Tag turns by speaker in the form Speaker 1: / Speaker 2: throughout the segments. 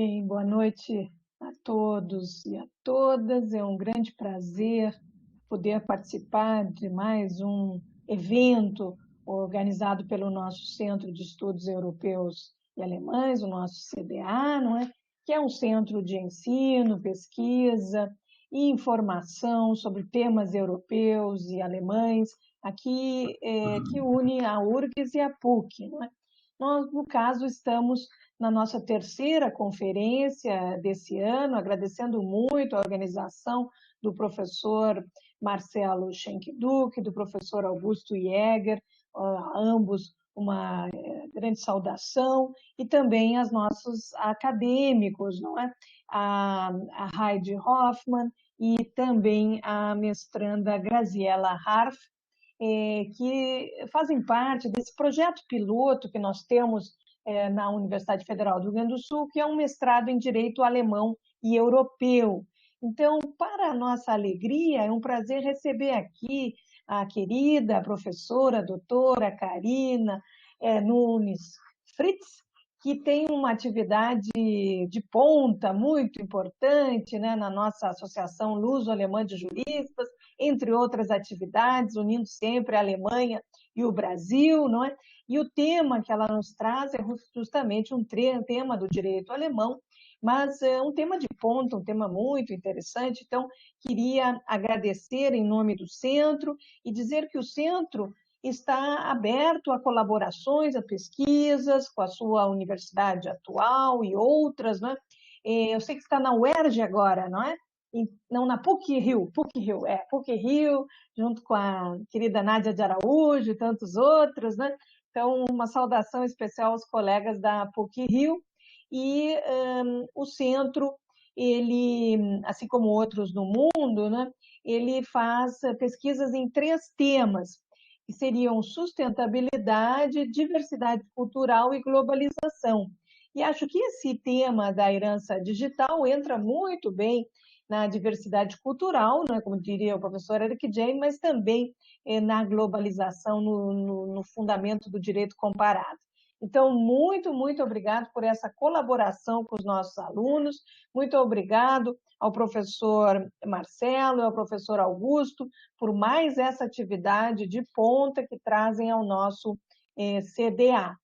Speaker 1: Bem, boa noite a todos e a todas. É um grande prazer poder participar de mais um evento organizado pelo nosso Centro de Estudos Europeus e Alemães, o nosso CDA, não é? Que é um centro de ensino, pesquisa e informação sobre temas europeus e alemães, aqui que une a URGS e a PUC, não é? Nós, no caso, estamos na nossa terceira conferência desse ano, agradecendo muito a organização do professor Marcelo Schenck-Duck, do professor Augusto Jäger, ambos uma grande saudação, e também aos nossos acadêmicos, não é? A Heidi Hoffmann e também a mestranda Graziella Harf, que fazem parte desse projeto piloto que nós temos na Universidade Federal do Rio Grande do Sul, que é um mestrado em Direito Alemão e Europeu. Então, para a nossa alegria, é um prazer receber aqui a querida professora, doutora Karina Nunes Fritz, que tem uma atividade de ponta muito importante, né, na nossa Associação Luso-Alemã de Juristas, entre outras atividades, unindo sempre a Alemanha e o Brasil, não é? E o tema que ela nos traz é justamente um tema do direito alemão, mas é um tema de ponta, um tema muito interessante. Então, queria agradecer em nome do centro e dizer que o centro está aberto a colaborações, a pesquisas com a sua universidade atual e outras, né? Eu sei que está na UERJ agora, não é? Não, na PUC-Rio, PUC-Rio, junto com a querida Nádia de Araújo e tantos outros, né? Então, uma saudação especial aos colegas da PUC-Rio. E o centro, ele, assim como outros no mundo, né? Ele faz pesquisas em 3 temas, que seriam sustentabilidade, diversidade cultural e globalização. E acho que esse tema da herança digital entra muito bem na diversidade cultural, né, como diria o professor Eric Jane, mas também na globalização, no fundamento do direito comparado. Então, muito obrigado por essa colaboração com os nossos alunos, muito obrigado ao professor Marcelo e ao professor Augusto por mais essa atividade de ponta que trazem ao nosso CDA.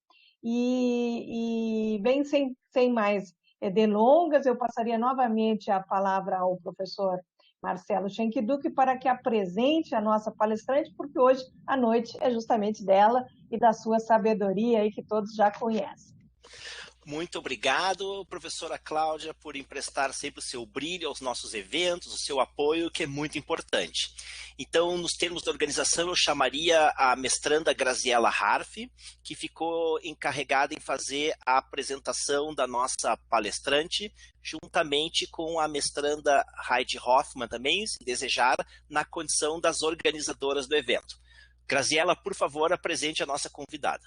Speaker 1: Bem, sem mais delongas, eu passaria novamente a palavra ao professor Marcelo Schenck-Duck para que apresente a nossa palestrante, porque hoje à noite é justamente dela e da sua sabedoria aí que todos já conhecem.
Speaker 2: Muito obrigado, professora Cláudia, por emprestar sempre o seu brilho aos nossos eventos, o seu apoio, que é muito importante. Então, nos termos da organização, eu chamaria a mestranda Graziella Harf, que ficou encarregada em fazer a apresentação da nossa palestrante, juntamente com a mestranda Heidi Hoffmann também, se desejar, na condição das organizadoras do evento. Graziella, por favor, apresente a nossa convidada.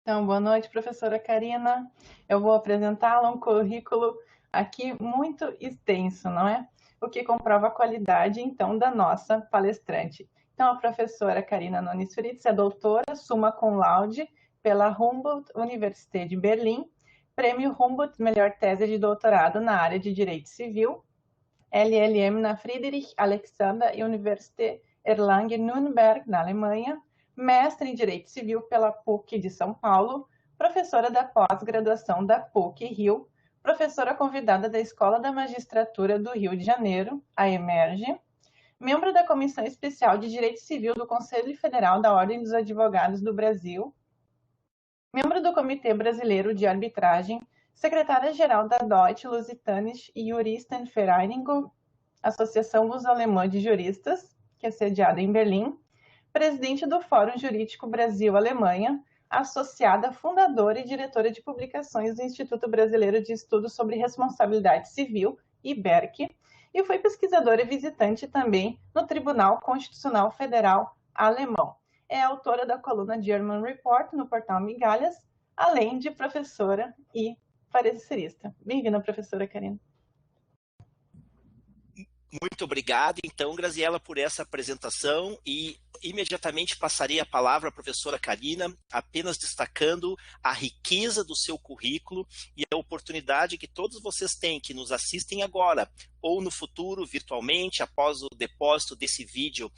Speaker 3: Então, boa noite, professora Karina. Eu vou apresentá-la um currículo aqui muito extenso, não é? O que comprova a qualidade, então, da nossa palestrante. Então, a professora Karina Nunes Fritz é doutora, summa cum laude, pela Humboldt University de Berlim, prêmio Humboldt Melhor Tese de Doutorado na área de Direito Civil, LLM na Friedrich Alexander University Erlangen-Nürnberg, na Alemanha, mestre em Direito Civil pela PUC de São Paulo, professora da pós-graduação da PUC-Rio, professora convidada da Escola da Magistratura do Rio de Janeiro, a EMERGE, membro da Comissão Especial de Direito Civil do Conselho Federal da Ordem dos Advogados do Brasil, membro do Comitê Brasileiro de Arbitragem, secretária-geral da Deutsche Lusitanische Juristenvereinigung, Associação Luso-Alemã de Juristas, que é sediada em Berlim, presidente do Fórum Jurídico Brasil-Alemanha, associada, fundadora e diretora de publicações do Instituto Brasileiro de Estudos sobre Responsabilidade Civil, IBERC, e foi pesquisadora e visitante também no Tribunal Constitucional Federal Alemão. É autora da coluna German Report no portal Migalhas, além de professora e parecerista. Bem-vinda, professora Karina.
Speaker 2: Muito obrigado, então, Graziela, por essa apresentação e imediatamente passarei a palavra à professora Karina, apenas destacando a riqueza do seu currículo e a oportunidade que todos vocês têm, que nos assistem agora ou no futuro, virtualmente, após o depósito desse vídeo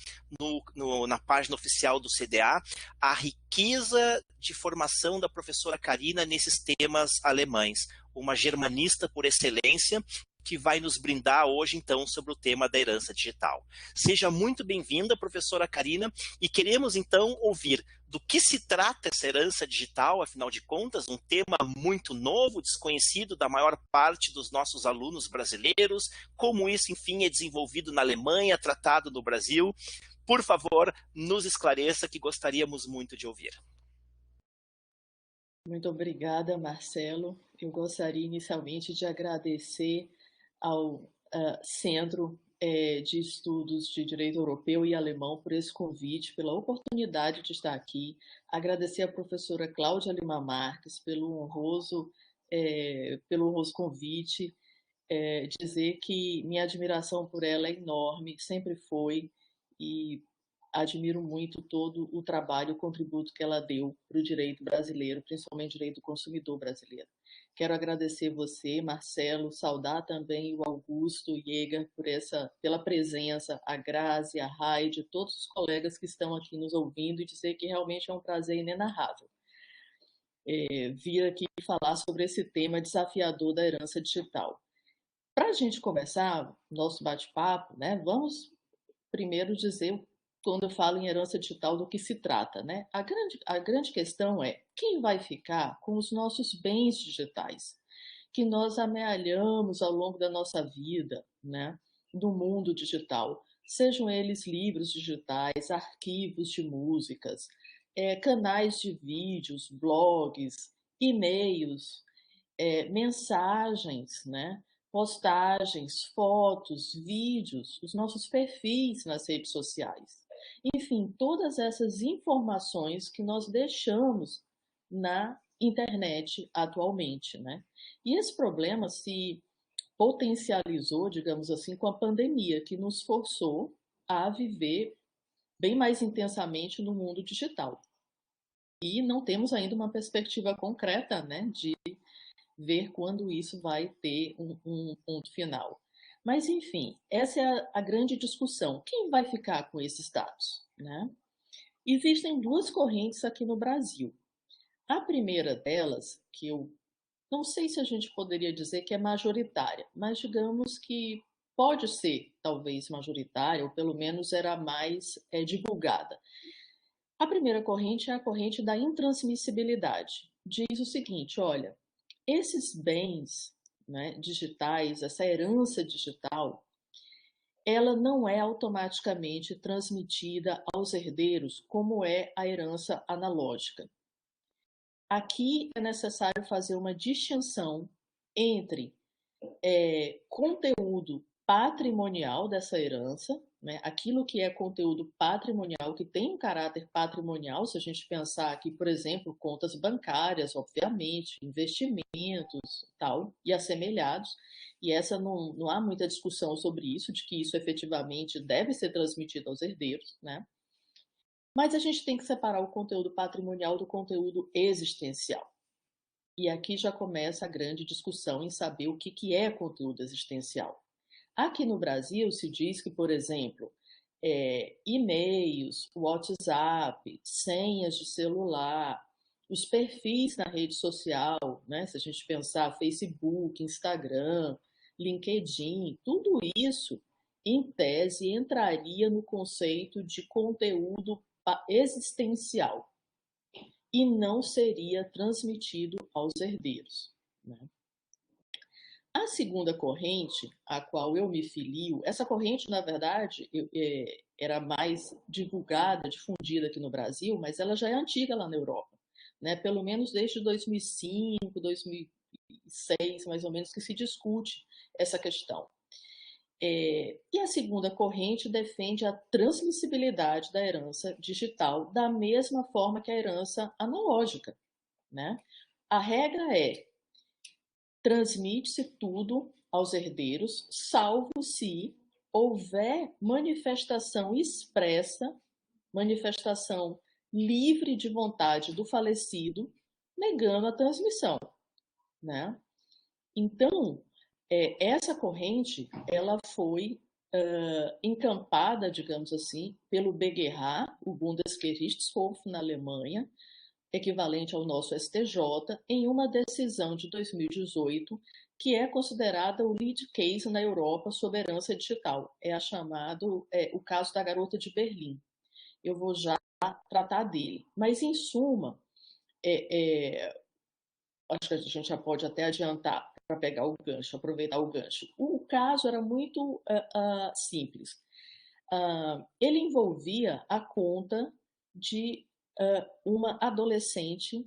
Speaker 2: na página oficial do CDA, a riqueza de formação da professora Karina nesses temas alemães, uma germanista por excelência, que vai nos brindar hoje, então, sobre o tema da herança digital. Seja muito bem-vinda, professora Karina, e queremos, então, ouvir do que se trata essa herança digital, afinal de contas, um tema muito novo, desconhecido da maior parte dos nossos alunos brasileiros, como isso, enfim, é desenvolvido na Alemanha, tratado no Brasil. Por favor, nos esclareça, que gostaríamos muito de ouvir.
Speaker 4: Muito obrigada, Marcelo. Eu gostaria inicialmente de agradecer ao Centro de Estudos de Direito Europeu e Alemão por esse convite, pela oportunidade de estar aqui. Agradecer à professora Cláudia Lima Marques pelo honroso convite. Dizer que minha admiração por ela é enorme, sempre foi, e admiro muito todo o trabalho, o contributo que ela deu para o direito brasileiro, principalmente o direito do consumidor brasileiro. Quero agradecer você, Marcelo, saudar também o Augusto Jäger pela presença, a Grazi, a Heide, todos os colegas que estão aqui nos ouvindo, e dizer que realmente é um prazer inenarrável vir aqui falar sobre esse tema desafiador da herança digital. Para a gente começar nosso bate-papo, né, vamos primeiro dizer, quando eu falo em herança digital, do que se trata, né? A grande questão é quem vai ficar com os nossos bens digitais, que nós amealhamos ao longo da nossa vida, né, do mundo digital, sejam eles livros digitais, arquivos de músicas, canais de vídeos, blogs, e-mails, mensagens, né? Postagens, fotos, vídeos, os nossos perfis nas redes sociais. Enfim, todas essas informações que nós deixamos na internet atualmente, né? E esse problema se potencializou, digamos assim, com a pandemia, que nos forçou a viver bem mais intensamente no mundo digital. E não temos ainda uma perspectiva concreta, né, de ver quando isso vai ter um ponto final. Mas, enfim, essa é a grande discussão. Quem vai ficar com esses dados, né? Existem duas correntes aqui no Brasil. A primeira delas, que eu não sei se a gente poderia dizer que é majoritária, mas digamos que pode ser, talvez, majoritária, ou pelo menos era mais divulgada. A primeira corrente é a corrente da intransmissibilidade. Diz o seguinte, olha, esses bens, né, digitais, essa herança digital, ela não é automaticamente transmitida aos herdeiros como é a herança analógica. Aqui é necessário fazer uma distinção entre conteúdo patrimonial dessa herança, né? Aquilo que é conteúdo patrimonial, que tem um caráter patrimonial, se a gente pensar aqui, por exemplo, contas bancárias, obviamente, investimentos tal, e assemelhados, e essa não há muita discussão sobre isso, de que isso efetivamente deve ser transmitido aos herdeiros, né? Mas a gente tem que separar o conteúdo patrimonial do conteúdo existencial. E aqui já começa a grande discussão em saber o que é conteúdo existencial. Aqui no Brasil se diz que, por exemplo, e-mails, WhatsApp, senhas de celular, os perfis na rede social, né? Se a gente pensar Facebook, Instagram, LinkedIn, tudo isso, em tese, entraria no conceito de conteúdo existencial e não seria transmitido aos herdeiros, né? A segunda corrente, a qual eu me filio, essa corrente, na verdade, era mais divulgada, difundida aqui no Brasil, mas ela já é antiga lá na Europa, né? Pelo menos desde 2005, 2006, mais ou menos, que se discute essa questão. E a segunda corrente defende a transmissibilidade da herança digital da mesma forma que a herança analógica, né? A regra é: transmite-se tudo aos herdeiros, salvo se houver manifestação expressa, manifestação livre de vontade do falecido, negando a transmissão, né? Então, essa corrente, ela foi encampada, digamos assim, pelo BGH, o Bundesgerichtshof na Alemanha, equivalente ao nosso STJ, em uma decisão de 2018, que é considerada o lead case na Europa sobre herança digital. É o caso da garota de Berlim. Eu vou já tratar dele. Mas, em suma, acho que a gente já pode até adiantar para pegar o gancho, aproveitar o gancho. O caso era muito simples. Ele envolvia a conta de uma adolescente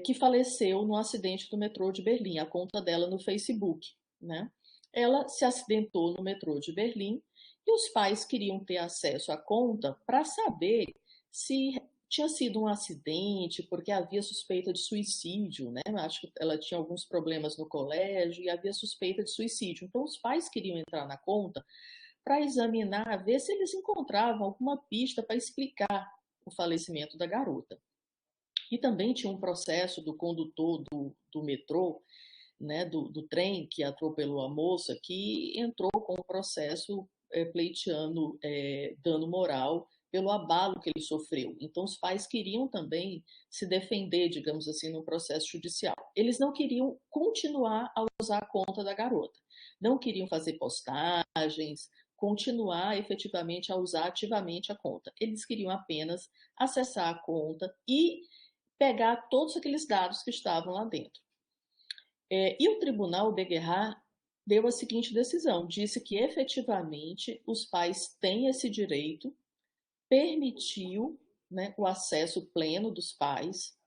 Speaker 4: que faleceu no acidente do metrô de Berlim, a conta dela no Facebook, né? Ela se acidentou no metrô de Berlim e os pais queriam ter acesso à conta para saber se tinha sido um acidente, porque havia suspeita de suicídio, né? Acho que ela tinha alguns problemas no colégio e havia suspeita de suicídio. Então, os pais queriam entrar na conta para examinar, ver se eles encontravam alguma pista para explicar o falecimento da garota. E também tinha um processo do condutor do metrô, né, do trem que atropelou a moça, que entrou com o processo pleiteando dano moral pelo abalo que ele sofreu. Então, os pais queriam também se defender, digamos assim, no processo judicial. Eles não queriam continuar a usar a conta da garota. Não queriam fazer postagens, continuar efetivamente a usar ativamente a conta. Eles queriam apenas acessar a conta e pegar todos aqueles dados que estavam lá dentro. E o tribunal, o BGH, deu a seguinte decisão, disse que efetivamente os pais têm esse direito, permitiu, né, o acesso pleno dos pais.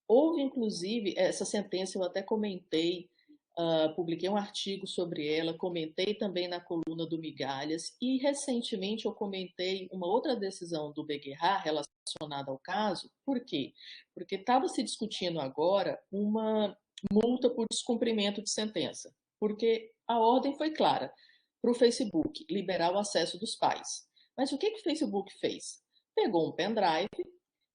Speaker 4: Houve, inclusive, essa sentença eu até comentei, publiquei um artigo sobre ela, comentei também na coluna do Migalhas, e recentemente eu comentei uma outra decisão do BGH relacionada ao caso. Por quê? Porque estava se discutindo agora uma multa por descumprimento de sentença, porque a ordem foi clara para o Facebook liberar o acesso dos pais. Mas o que o Facebook fez? Pegou um pendrive,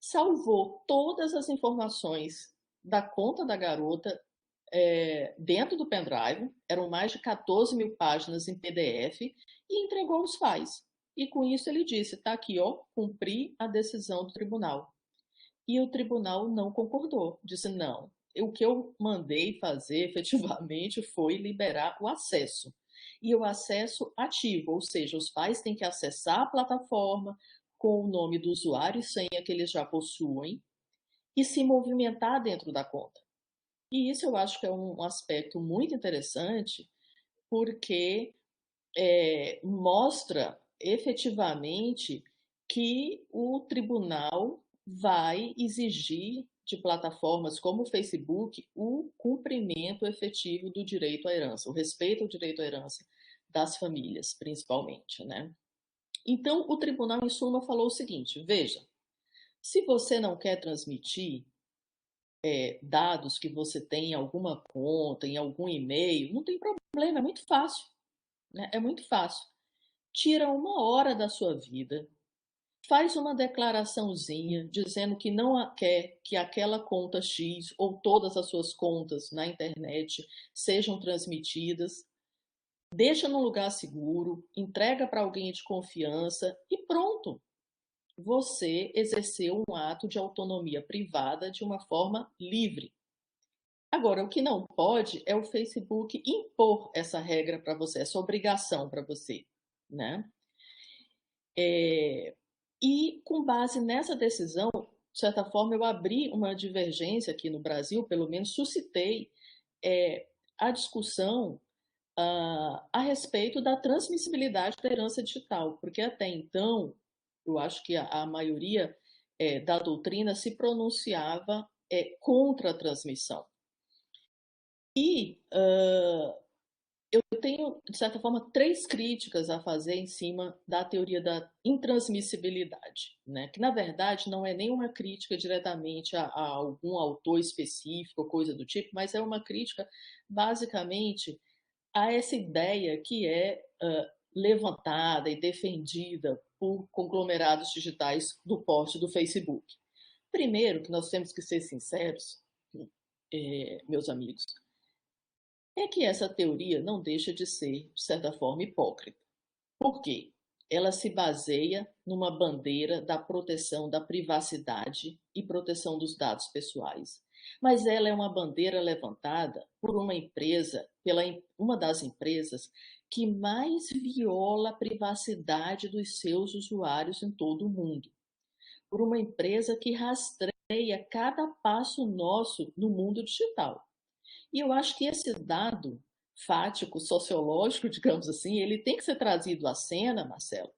Speaker 4: salvou todas as informações da conta da garota dentro do pendrive, eram mais de 14 mil páginas em PDF, e entregou aos pais. E com isso ele disse, está aqui, ó, cumpri a decisão do tribunal. E o tribunal não concordou, disse não. O que eu mandei fazer efetivamente foi liberar o acesso. E o acesso ativo, ou seja, os pais têm que acessar a plataforma com o nome do usuário e senha que eles já possuem e se movimentar dentro da conta. E isso eu acho que é um aspecto muito interessante, porque mostra efetivamente que o tribunal vai exigir de plataformas como o Facebook o cumprimento efetivo do direito à herança, o respeito ao direito à herança das famílias, principalmente, né? Então, o tribunal, em suma, falou o seguinte, veja, se você não quer transmitir dados que você tem em alguma conta, em algum e-mail, não tem problema, é muito fácil, né? É muito fácil. Tira 1 hora da sua vida, faz uma declaraçãozinha dizendo que não quer que aquela conta X ou todas as suas contas na internet sejam transmitidas, deixa num lugar seguro, entrega para alguém de confiança e pronto. Você exerceu um ato de autonomia privada de uma forma livre. Agora, o que não pode é o Facebook impor essa regra para você, essa obrigação para você, né? E com base nessa decisão, de certa forma, eu abri uma divergência aqui no Brasil, pelo menos suscitei a discussão a respeito da transmissibilidade da herança digital, porque até então, eu acho que a maioria da doutrina se pronunciava contra a transmissão. E eu tenho, de certa forma, 3 críticas a fazer em cima da teoria da intransmissibilidade, né? Que, na verdade, não é nenhuma crítica diretamente a algum autor específico ou coisa do tipo, mas é uma crítica, basicamente, a essa ideia que é levantada e defendida por conglomerados digitais do porte do Facebook? Primeiro, que nós temos que ser sinceros, meus amigos, é que essa teoria não deixa de ser, de certa forma, hipócrita. Por quê? Ela se baseia numa bandeira da proteção da privacidade e proteção dos dados pessoais. Mas ela é uma bandeira levantada por uma empresa, uma das empresas que mais viola a privacidade dos seus usuários em todo o mundo. Por uma empresa que rastreia cada passo nosso no mundo digital. E eu acho que esse dado fático, sociológico, digamos assim, ele tem que ser trazido à cena, Marcelo,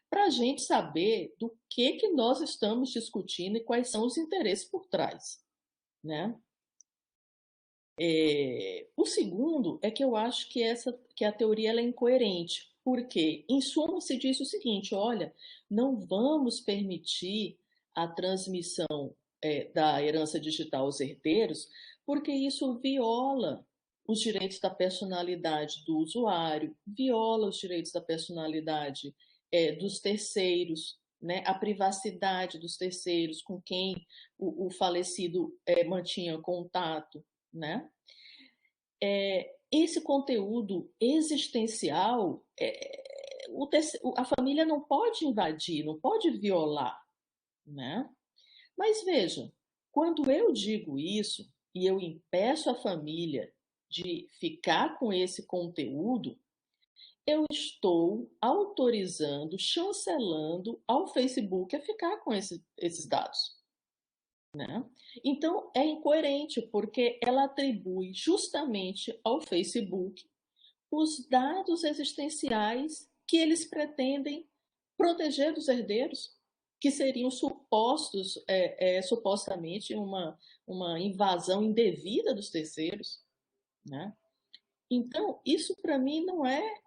Speaker 4: para a gente saber do que nós estamos discutindo e quais são os interesses por trás, né? O segundo é que eu acho que a teoria ela é incoerente, porque, em suma, se diz o seguinte: olha, não vamos permitir a transmissão da herança digital aos herdeiros, porque isso viola os direitos da personalidade do usuário, viola os direitos da personalidade dos terceiros, né? A privacidade dos terceiros com quem o falecido mantinha contato, né? Esse conteúdo existencial, a família não pode invadir, não pode violar, né? Mas veja, quando eu digo isso e eu impeço a família de ficar com esse conteúdo, eu estou autorizando, chancelando ao Facebook a ficar com esses dados, né? Então, é incoerente, porque ela atribui justamente ao Facebook os dados existenciais que eles pretendem proteger dos herdeiros, que seriam supostamente uma invasão indevida dos terceiros, né? Então, isso para mim não é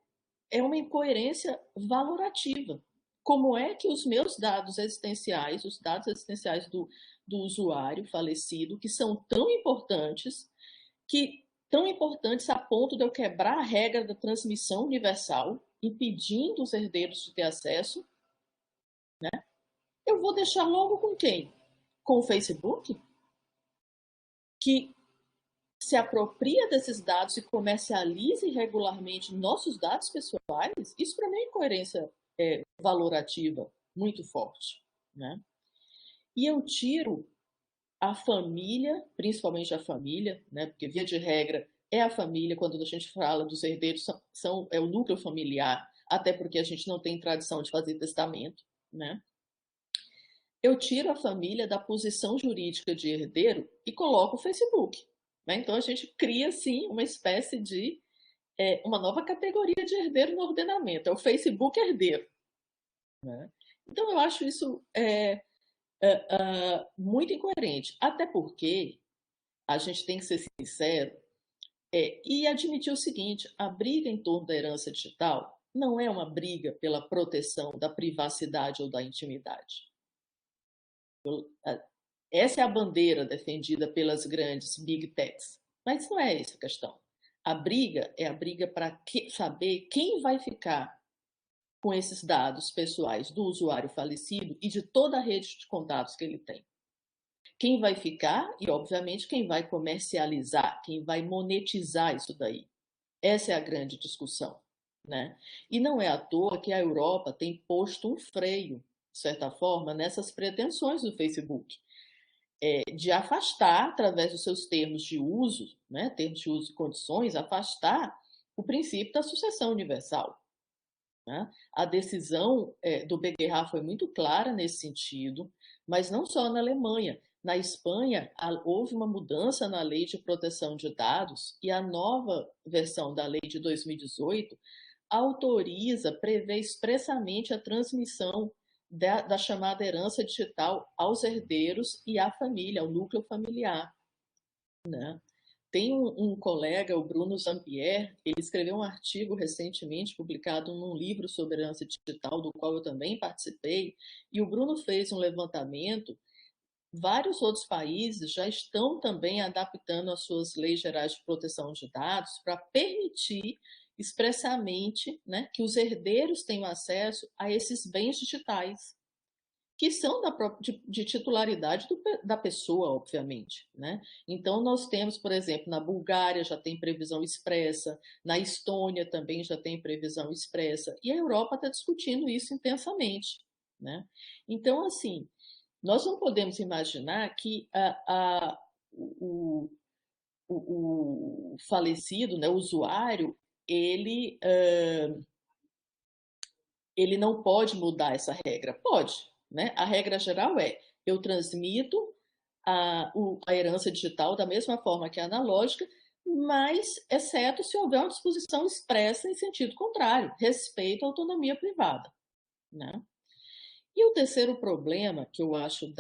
Speaker 4: uma incoerência valorativa. Como é que os meus dados existenciais, os dados existenciais do usuário falecido, que são tão importantes a ponto de eu quebrar a regra da transmissão universal, impedindo os herdeiros de ter acesso, né? Eu vou deixar logo com quem? Com o Facebook? Que se apropria desses dados e comercializa irregularmente nossos dados pessoais? Isso para mim é incoerência valorativa muito forte, né? E eu tiro a família, principalmente a família, né? Porque via de regra é a família, quando a gente fala dos herdeiros, é o núcleo familiar, até porque a gente não tem tradição de fazer testamento, né? Eu tiro a família da posição jurídica de herdeiro e coloco o Facebook, né? Então a gente cria, sim, uma espécie de uma nova categoria de herdeiro no ordenamento, é o Facebook herdeiro, né? Então eu acho isso muito incoerente, até porque a gente tem que ser sincero e admitir o seguinte: a briga em torno da herança digital não é uma briga pela proteção da privacidade ou da intimidade. Essa é a bandeira defendida pelas grandes big techs, mas não é essa a questão. A briga é a briga para saber quem vai ficar com esses dados pessoais do usuário falecido e de toda a rede de contatos que ele tem. Quem vai ficar e, obviamente, quem vai comercializar, quem vai monetizar isso daí. Essa é a grande discussão, né? E não é à toa que a Europa tem posto um freio, de certa forma, nessas pretensões do Facebook, de afastar, através dos seus termos de uso, né, termos de uso e condições, afastar o princípio da sucessão universal, né? A decisão do BGH foi muito clara nesse sentido, mas não só na Alemanha. Na Espanha, houve uma mudança na lei de proteção de dados e a nova versão da lei de 2018 prevê expressamente a transmissão da chamada herança digital aos herdeiros e à família, ao núcleo familiar, né? Tem um colega, o Bruno Zampier, ele escreveu um artigo recentemente publicado num livro sobre herança digital, do qual eu também participei, e o Bruno fez um levantamento. Vários outros países já estão também adaptando as suas leis gerais de proteção de dados para permitir expressamente, né, que os herdeiros tenham acesso a esses bens digitais, que são de titularidade da pessoa, obviamente, né? Então, nós temos, por exemplo, na Bulgária já tem previsão expressa, na Estônia também já tem previsão expressa, e a Europa está discutindo isso intensamente, né? Então, assim, nós não podemos imaginar que o falecido, né, o usuário, ele, ele não pode mudar essa regra. Pode, né? A regra geral é: eu transmito a herança digital da mesma forma que a analógica, mas exceto se houver uma disposição expressa em sentido contrário, respeito à autonomia privada, né? E o terceiro problema que eu acho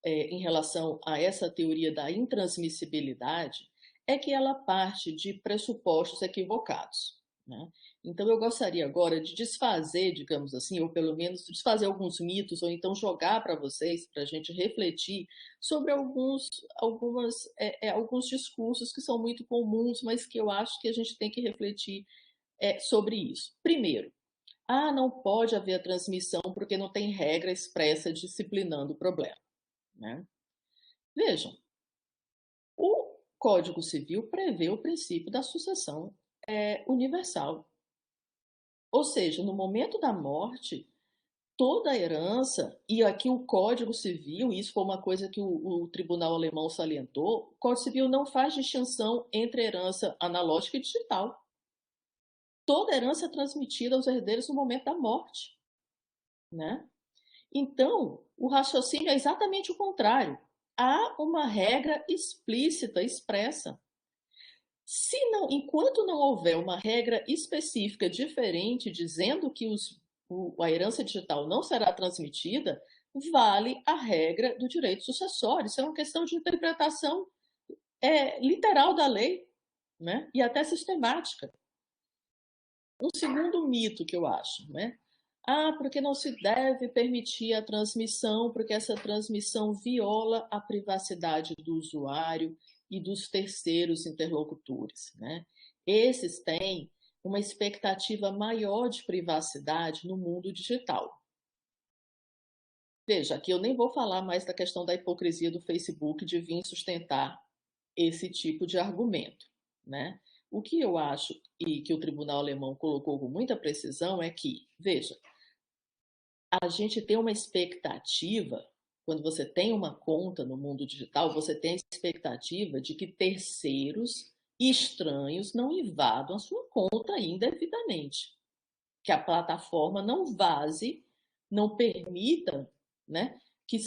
Speaker 4: em relação a essa teoria da intransmissibilidade é que ela parte de pressupostos equivocados, né? Então, eu gostaria agora de desfazer, digamos assim, ou pelo menos desfazer alguns mitos, ou então jogar para vocês, para a gente refletir sobre alguns discursos que são muito comuns, mas que eu acho que a gente tem que refletir sobre isso. Primeiro, não pode haver a transmissão porque não tem regra expressa disciplinando o problema, né? Vejam, o Código Civil prevê o princípio da sucessão universal. Ou seja, no momento da morte, toda a herança, e aqui o Código Civil, isso foi uma coisa que o tribunal alemão salientou, o Código Civil não faz distinção entre herança analógica e digital. Toda a herança é transmitida aos herdeiros no momento da morte, né? Então, o raciocínio é exatamente o contrário. Há uma regra explícita, expressa. Enquanto não houver uma regra específica diferente dizendo que a herança digital não será transmitida, vale a regra do direito sucessório. Isso é uma questão de interpretação literal da lei, né? E até sistemática. Um segundo mito que eu acho, né? Porque não se deve permitir a transmissão, porque essa transmissão viola a privacidade do usuário e dos terceiros interlocutores, né? Esses têm uma expectativa maior de privacidade no mundo digital. Veja, aqui eu nem vou falar mais da questão da hipocrisia do Facebook de vir sustentar esse tipo de argumento, né? O que eu acho e que o tribunal alemão colocou com muita precisão é que, veja, a gente tem uma expectativa, quando você tem uma conta no mundo digital, você tem a expectativa de que terceiros e estranhos não invadam a sua conta indevidamente, que a plataforma não vaze, não permita, né, que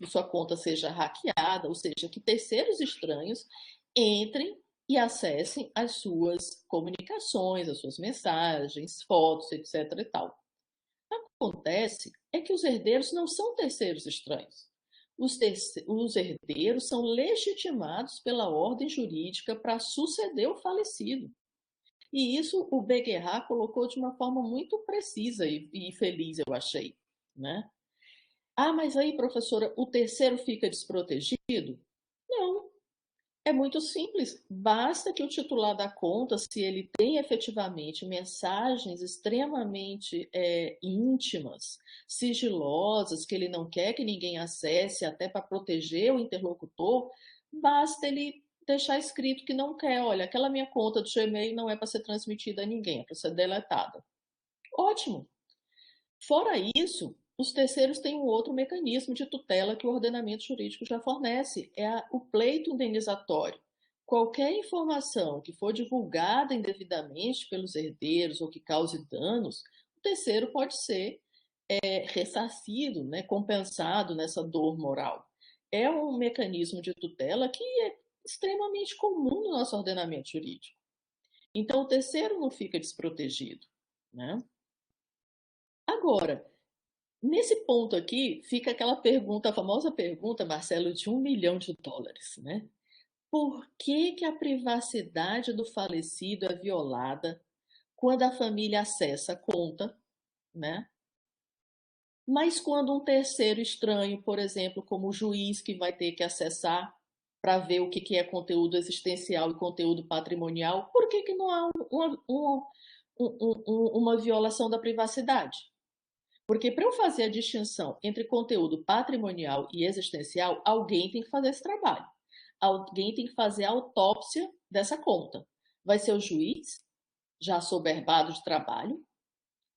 Speaker 4: sua conta seja hackeada, ou seja, que terceiros estranhos entrem e acessem as suas comunicações, as suas mensagens, fotos, etc. e tal. O que acontece é que os herdeiros não são terceiros estranhos. Os herdeiros são legitimados pela ordem jurídica para suceder o falecido. E isso o Beguerra colocou de uma forma muito precisa e feliz, eu achei, né? Mas aí, professora, o terceiro fica desprotegido? Não. É muito simples. Basta que o titular da conta, se ele tem efetivamente mensagens extremamente íntimas, sigilosas, que ele não quer que ninguém acesse, até para proteger o interlocutor, basta ele deixar escrito que não quer. Olha, aquela minha conta do Gmail não é para ser transmitida a ninguém, é para ser deletada. Ótimo. Fora isso, os terceiros têm um outro mecanismo de tutela que o ordenamento jurídico já fornece, o pleito indenizatório. Qualquer informação que for divulgada indevidamente pelos herdeiros ou que cause danos, o terceiro pode ser ressarcido, né, compensado nessa dor moral. É um mecanismo de tutela que é extremamente comum no nosso ordenamento jurídico. Então, o terceiro não fica desprotegido, né? Agora, nesse ponto aqui, fica aquela pergunta, a famosa pergunta, Marcelo, de $1 milhão, né? Por que a privacidade do falecido é violada quando a família acessa a conta, né? Mas quando um terceiro estranho, por exemplo, como o juiz que vai ter que acessar, para ver o que é conteúdo existencial e conteúdo patrimonial, por que não há uma violação da privacidade? Porque para eu fazer a distinção entre conteúdo patrimonial e existencial, alguém tem que fazer esse trabalho. Alguém tem que fazer a autópsia dessa conta. Vai ser o juiz, já assoberbado de trabalho?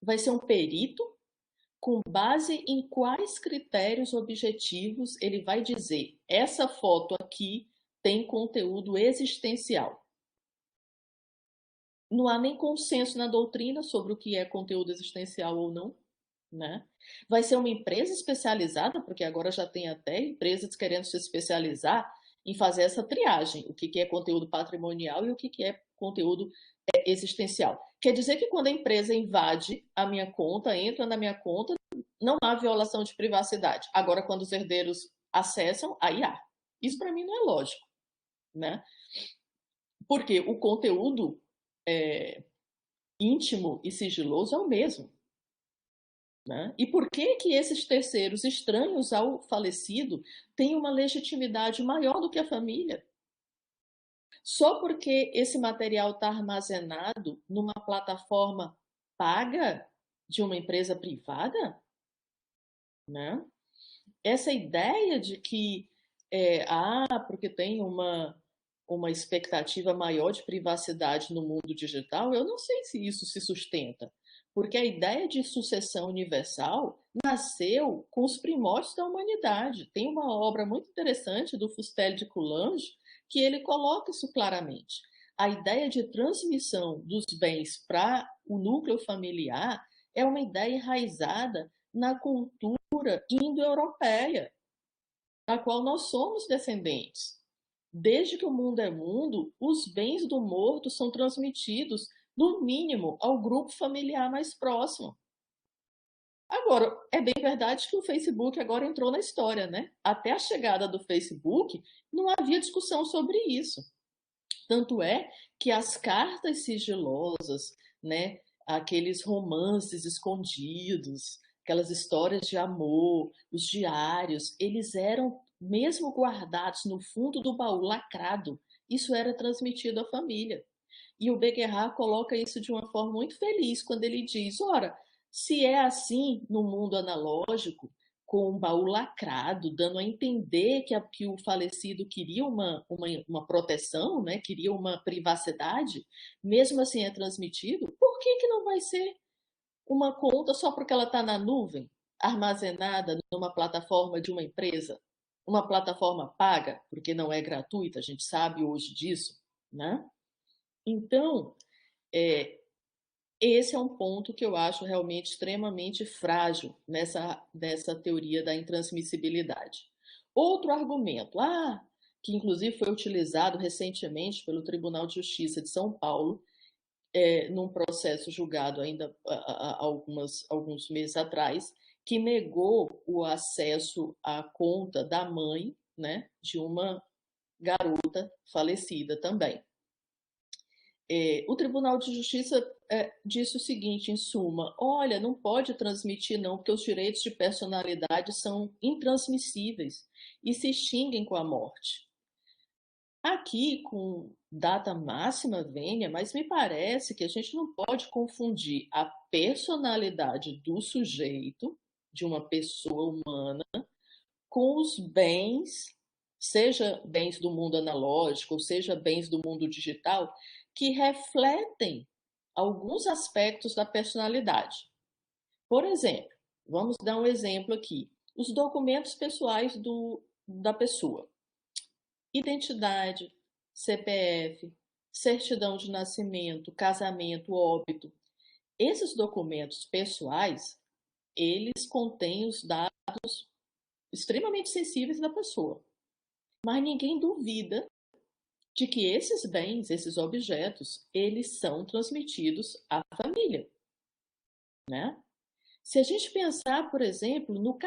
Speaker 4: Vai ser um perito? Com base em quais critérios objetivos ele vai dizer essa foto aqui tem conteúdo existencial? Não há nem consenso na doutrina sobre o que é conteúdo existencial ou não, né? Vai ser uma empresa especializada, porque agora já tem até empresas querendo se especializar em fazer essa triagem, o que é conteúdo patrimonial e o que é conteúdo existencial. Quer dizer que quando a empresa invade a minha conta, entra na minha conta, não há violação de privacidade. Agora, quando os herdeiros acessam, aí há. Isso para mim não é lógico, né? Porque o conteúdo íntimo e sigiloso é o mesmo. Né? E por que esses terceiros estranhos ao falecido têm uma legitimidade maior do que a família? Só porque esse material está armazenado numa plataforma paga de uma empresa privada? Né? Essa ideia de que, porque tem uma expectativa maior de privacidade no mundo digital, eu não sei se isso se sustenta. Porque a ideia de sucessão universal nasceu com os primórdios da humanidade. Tem uma obra muito interessante do Fustel de Coulanges que ele coloca isso claramente. A ideia de transmissão dos bens para o núcleo familiar é uma ideia enraizada na cultura indo-europeia, da qual nós somos descendentes. Desde que o mundo é mundo, os bens do morto são transmitidos, no mínimo, ao grupo familiar mais próximo. Agora, é bem verdade que o Facebook agora entrou na história, né? Até a chegada do Facebook, não havia discussão sobre isso. Tanto é que as cartas sigilosas, né, aqueles romances escondidos, aquelas histórias de amor, os diários, eles eram mesmo guardados no fundo do baú lacrado. Isso era transmitido à família. E o Beguerrat coloca isso de uma forma muito feliz quando ele diz, ora, se é assim no mundo analógico, com um baú lacrado, dando a entender que o falecido queria uma proteção, né? Queria uma privacidade, mesmo assim é transmitido, por que não vai ser uma conta só porque ela está na nuvem, armazenada numa plataforma de uma empresa? Uma plataforma paga, porque não é gratuita, a gente sabe hoje disso, né? Então, esse é um ponto que eu acho realmente extremamente frágil nessa teoria da intransmissibilidade. Outro argumento, que inclusive foi utilizado recentemente pelo Tribunal de Justiça de São Paulo, num processo julgado ainda há alguns meses atrás, que negou o acesso à conta da mãe, né, de uma garota falecida também. O Tribunal de Justiça disse o seguinte, em suma, olha, não pode transmitir não, porque os direitos de personalidade são intransmissíveis e se extinguem com a morte. Aqui, com data máxima vênia, mas me parece que a gente não pode confundir a personalidade do sujeito, de uma pessoa humana, com os bens, seja bens do mundo analógico, ou seja bens do mundo digital, que refletem alguns aspectos da personalidade. Por exemplo, vamos dar um exemplo aqui. Os documentos pessoais da pessoa. Identidade, CPF, certidão de nascimento, casamento, óbito. Esses documentos pessoais, eles contêm os dados extremamente sensíveis da pessoa. Mas ninguém duvida de que esses bens, esses objetos, eles são transmitidos à família, né? Se a gente pensar, por exemplo, no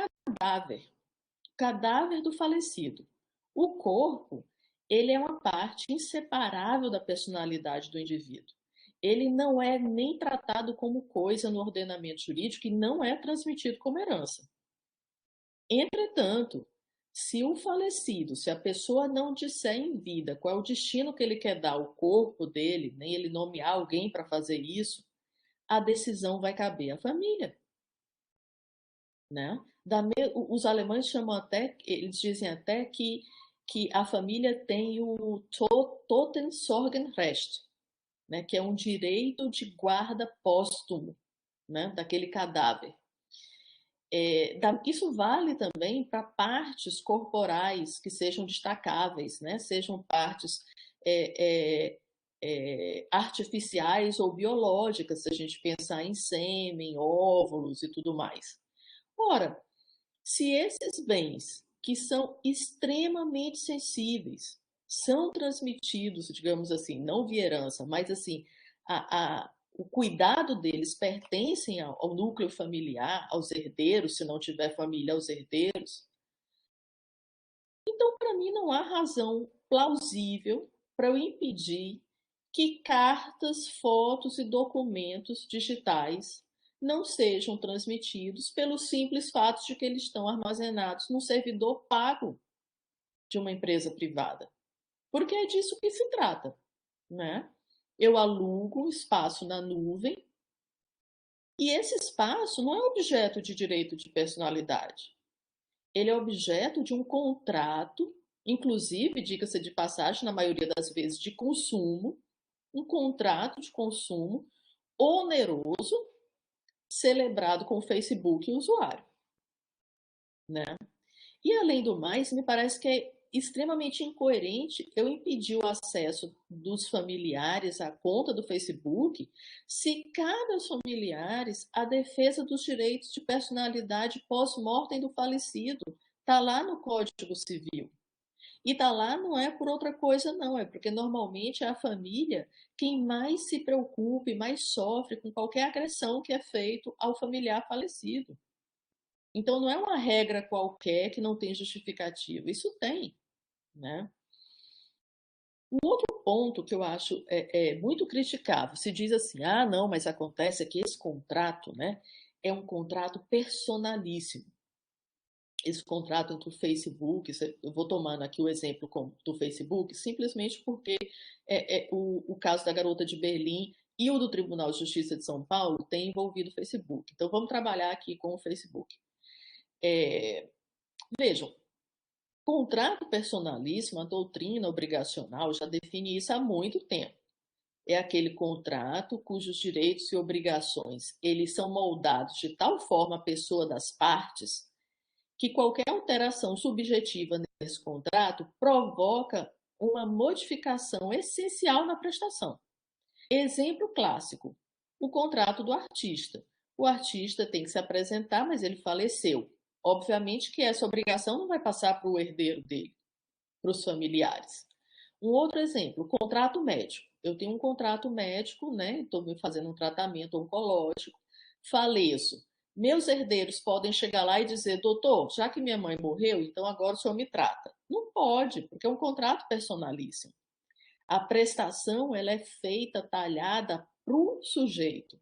Speaker 4: cadáver do falecido, o corpo, ele é uma parte inseparável da personalidade do indivíduo. Ele não é nem tratado como coisa no ordenamento jurídico e não é transmitido como herança. Entretanto, Se o falecido, se a pessoa não disser em vida qual é o destino que ele quer dar ao corpo dele, nem ele nomear alguém para fazer isso, a decisão vai caber à família, né? Os alemães chamam até, eles dizem até que a família tem o Totensorgenrecht, né? Que é um direito de guarda póstumo, né? Daquele cadáver. Isso vale também para partes corporais que sejam destacáveis, né? Sejam partes artificiais ou biológicas, se a gente pensar em sêmen, óvulos e tudo mais. Ora, se esses bens, que são extremamente sensíveis, são transmitidos, digamos assim, não via herança, mas assim, o cuidado deles pertencem ao núcleo familiar, aos herdeiros, se não tiver família, aos herdeiros. Então, para mim, não há razão plausível para eu impedir que cartas, fotos e documentos digitais não sejam transmitidos pelo simples fato de que eles estão armazenados num servidor pago de uma empresa privada. Porque é disso que se trata, né? Eu alugo espaço na nuvem e esse espaço não é objeto de direito de personalidade. Ele é objeto de um contrato, inclusive, diga-se de passagem, na maioria das vezes, de consumo, um contrato de consumo oneroso, celebrado com o Facebook e o usuário, né? E, além do mais, me parece que é extremamente incoerente eu impedir o acesso dos familiares à conta do Facebook se cabe aos familiares a defesa dos direitos de personalidade pós-mortem do falecido. Está lá no Código Civil. E está lá não é por outra coisa, não. É porque normalmente é a família quem mais se preocupa e mais sofre com qualquer agressão que é feito ao familiar falecido. Então, não é uma regra qualquer que não tem justificativa. Isso tem, né? Um outro ponto que eu acho muito criticável, se diz assim, não, mas acontece que esse contrato, né, é um contrato personalíssimo. Esse contrato entre o Facebook, eu vou tomando aqui o exemplo do Facebook, simplesmente porque o caso da garota de Berlim e o do Tribunal de Justiça de São Paulo tem envolvido o Facebook. Então, vamos trabalhar aqui com o Facebook. Vejam, contrato personalíssimo, a doutrina obrigacional já define isso há muito tempo. É aquele contrato cujos direitos e obrigações eles são moldados de tal forma à pessoa das partes que qualquer alteração subjetiva nesse contrato provoca uma modificação essencial na prestação. Exemplo clássico, o contrato do artista. O artista tem que se apresentar, mas ele faleceu. Obviamente que essa obrigação não vai passar para o herdeiro dele, para os familiares. Um outro exemplo, o contrato médico. Eu tenho um contrato médico, né? Estou fazendo um tratamento oncológico, faleço. Meus herdeiros podem chegar lá e dizer, doutor, já que minha mãe morreu, então agora o senhor me trata. Não pode, porque é um contrato personalíssimo. A prestação ela é feita, talhada para o sujeito.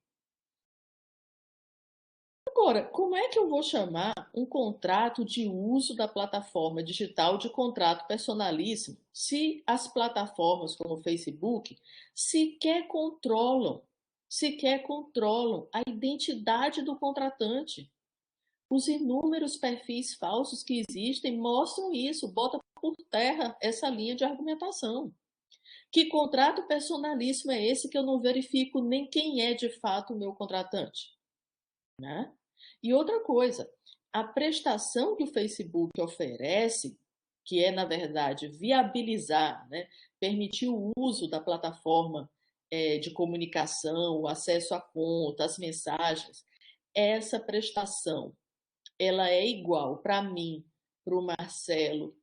Speaker 4: Agora, como é que eu vou chamar um contrato de uso da plataforma digital de contrato personalíssimo se as plataformas como o Facebook sequer controlam a identidade do contratante? Os inúmeros perfis falsos que existem mostram isso, bota por terra essa linha de argumentação. Que contrato personalíssimo é esse que eu não verifico nem quem é de fato o meu contratante? Né? E outra coisa, a prestação que o Facebook oferece, que é, na verdade, viabilizar, né, permitir o uso da plataforma de comunicação, o acesso à conta, as mensagens, essa prestação, ela é igual para mim, para o Marcelo,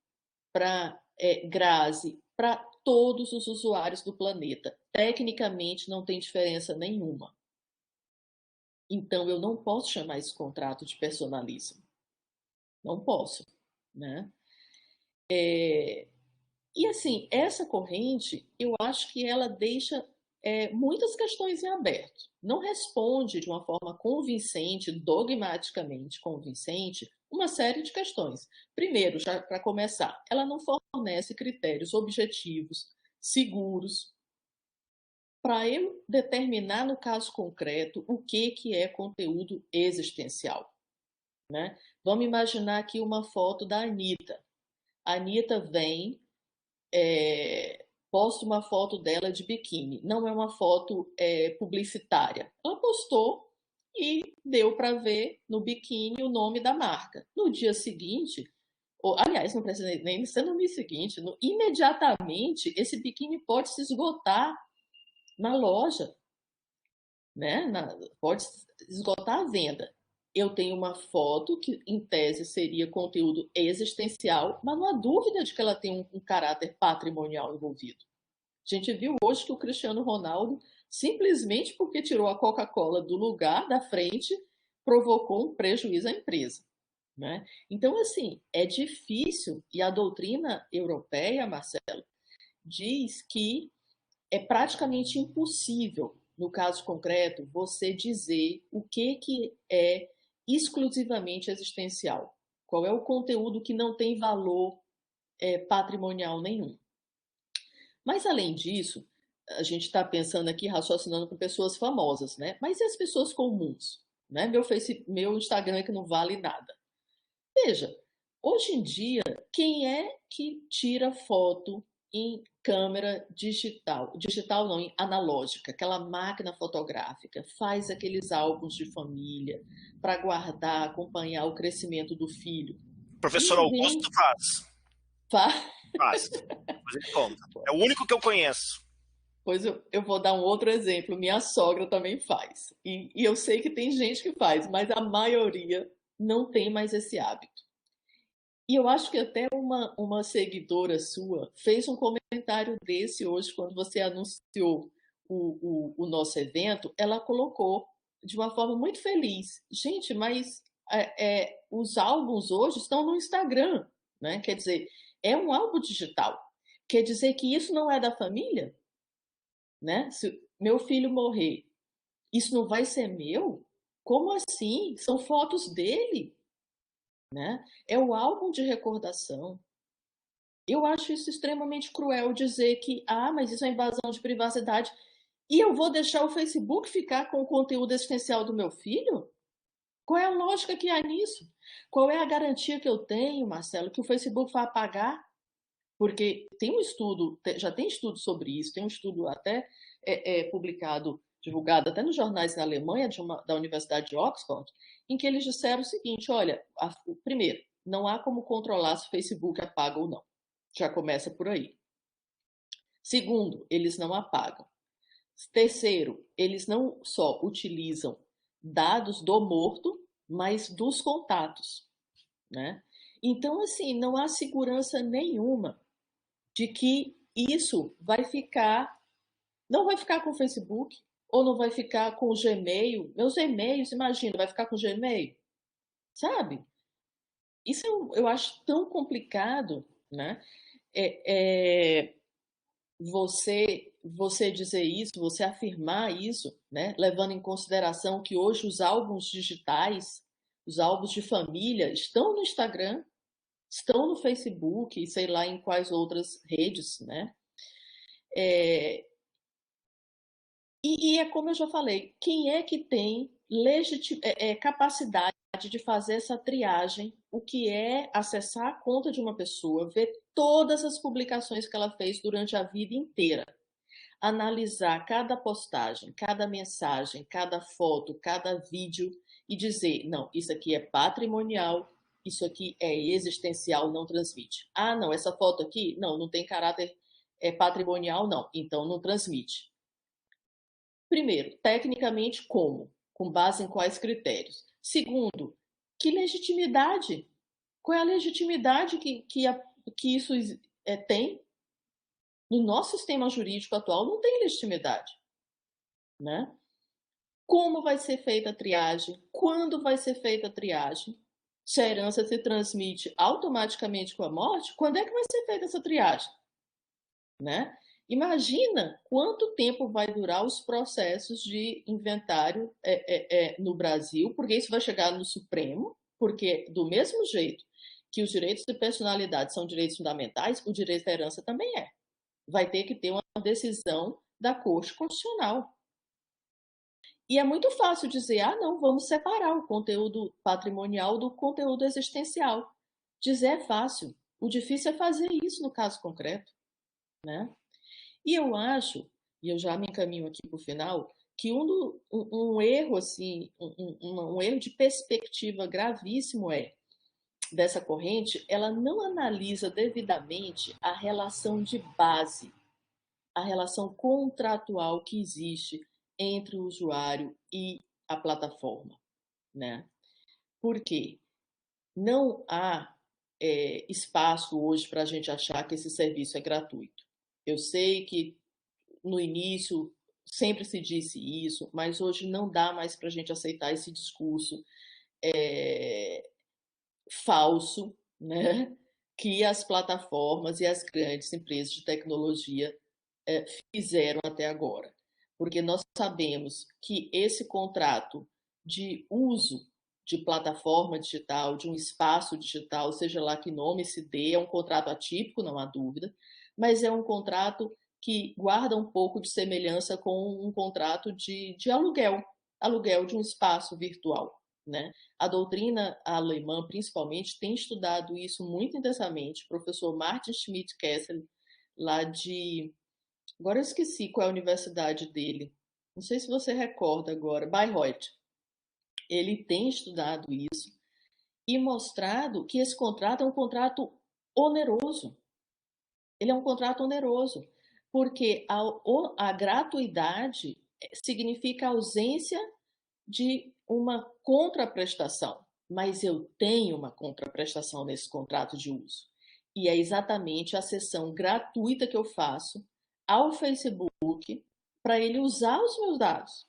Speaker 4: para Grazi, para todos os usuários do planeta. Tecnicamente, não tem diferença nenhuma. Então, eu não posso chamar esse contrato de personalíssimo. Não posso, né? E assim, essa corrente, eu acho que ela deixa muitas questões em aberto. Não responde de uma forma convincente, dogmaticamente convincente, uma série de questões. Primeiro, já para começar, ela não fornece critérios objetivos, seguros, para eu determinar, no caso concreto, o que é conteúdo existencial. Né? Vamos imaginar aqui uma foto da Anitta. A Anitta vem, posta uma foto dela de biquíni. Não é uma foto publicitária. Ela postou e deu para ver no biquíni o nome da marca. No dia seguinte, aliás, não precisa nem ser no dia seguinte, imediatamente esse biquíni pode se esgotar na loja, né? Pode esgotar a venda. Eu tenho uma foto que, em tese, seria conteúdo existencial, mas não há dúvida de que ela tem um caráter patrimonial envolvido. A gente viu hoje que o Cristiano Ronaldo, simplesmente porque tirou a Coca-Cola do lugar, da frente, provocou um prejuízo à empresa. Né? Então, assim, é difícil, e a doutrina europeia, Marcelo, diz que é praticamente impossível, no caso concreto, você dizer o que é exclusivamente existencial. Qual é o conteúdo que não tem valor patrimonial nenhum. Mas, além disso, a gente está pensando aqui, raciocinando com pessoas famosas, né? Mas e as pessoas comuns? Né? Meu Instagram é que não vale nada. Veja, hoje em dia, quem é que tira foto em câmera digital? Digital não, em analógica, aquela máquina fotográfica, faz aqueles álbuns de família para guardar, acompanhar o crescimento do filho.
Speaker 2: Professor Augusto faz. Depois ele conta. É o único que eu conheço.
Speaker 4: Pois eu vou dar um outro exemplo. Minha sogra também faz. E eu sei que tem gente que faz, mas a maioria não tem mais esse hábito. E eu acho que até uma seguidora sua fez um comentário desse hoje, quando você anunciou o nosso evento. Ela colocou de uma forma muito feliz. Gente, mas os álbuns hoje estão no Instagram, né? Quer dizer, é um álbum digital. Quer dizer que isso não é da família? Né? Se meu filho morrer, isso não vai ser meu? Como assim? São fotos dele, né? É o álbum de recordação. Eu acho isso extremamente cruel dizer que, mas isso é invasão de privacidade e eu vou deixar o Facebook ficar com o conteúdo existencial do meu filho? Qual é a lógica que há nisso? Qual é a garantia que eu tenho, Marcelo, que o Facebook vai apagar? Porque tem um estudo, já tem estudo sobre isso, tem um estudo até publicado, divulgado até nos jornais na Alemanha, da Universidade de Oxford, em que eles disseram o seguinte: olha, primeiro, não há como controlar se o Facebook apaga ou não. Já começa por aí. Segundo, eles não apagam. Terceiro, eles não só utilizam dados do morto, mas dos contatos, né? Então, assim, não há segurança nenhuma de que isso não vai ficar com o Facebook, ou não vai ficar com o Gmail. Meus e-mails, imagina, vai ficar com o Gmail? Sabe? Isso eu acho tão complicado, né? Você dizer isso, você afirmar isso, né? Levando em consideração que hoje os álbuns digitais, os álbuns de família, estão no Instagram, estão no Facebook e sei lá em quais outras redes, né? E é como eu já falei, quem é que tem capacidade de fazer essa triagem, o que é acessar a conta de uma pessoa, ver todas as publicações que ela fez durante a vida inteira, analisar cada postagem, cada mensagem, cada foto, cada vídeo e dizer, não, isso aqui é patrimonial, isso aqui é existencial, não transmite. Não, essa foto aqui, não tem caráter patrimonial, não, então não transmite. Primeiro, tecnicamente como? Com base em quais critérios? Segundo, que legitimidade? Qual é a legitimidade que isso tem? No nosso sistema jurídico atual não tem legitimidade, né? Como vai ser feita a triagem? Quando vai ser feita a triagem? Se a herança se transmite automaticamente com a morte, quando é que vai ser feita essa triagem? Né? Imagina quanto tempo vai durar os processos de inventário no Brasil, porque isso vai chegar no Supremo, porque do mesmo jeito que os direitos de personalidade são direitos fundamentais, o direito à herança também é. Vai ter que ter uma decisão da Corte Constitucional. E é muito fácil dizer, não, vamos separar o conteúdo patrimonial do conteúdo existencial. Dizer é fácil. O difícil é fazer isso no caso concreto, né? E eu acho, e eu já me encaminho aqui para o final, que um erro assim, um erro de perspectiva gravíssimo dessa corrente, ela não analisa devidamente a relação de base, a relação contratual que existe entre o usuário e a plataforma, né? Por quê? Não há espaço hoje para a gente achar que esse serviço é gratuito. Eu sei que no início sempre se disse isso, mas hoje não dá mais para a gente aceitar esse discurso falso, né, que as plataformas e as grandes empresas de tecnologia fizeram até agora. Porque nós sabemos que esse contrato de uso de plataforma digital, de um espaço digital, seja lá que nome se dê, é um contrato atípico, não há dúvida, mas é um contrato que guarda um pouco de semelhança com um contrato de aluguel de um espaço virtual, né? A doutrina alemã, principalmente, tem estudado isso muito intensamente. O professor Martin Schmidt-Kessel, lá de... Agora eu esqueci qual é a universidade dele. Não sei se você recorda agora. Bayreuth. Ele tem estudado isso e mostrado que esse contrato é um contrato oneroso. Ele é um contrato oneroso, porque a gratuidade significa ausência de uma contraprestação, mas eu tenho uma contraprestação nesse contrato de uso. E é exatamente a sessão gratuita que eu faço ao Facebook para ele usar os meus dados.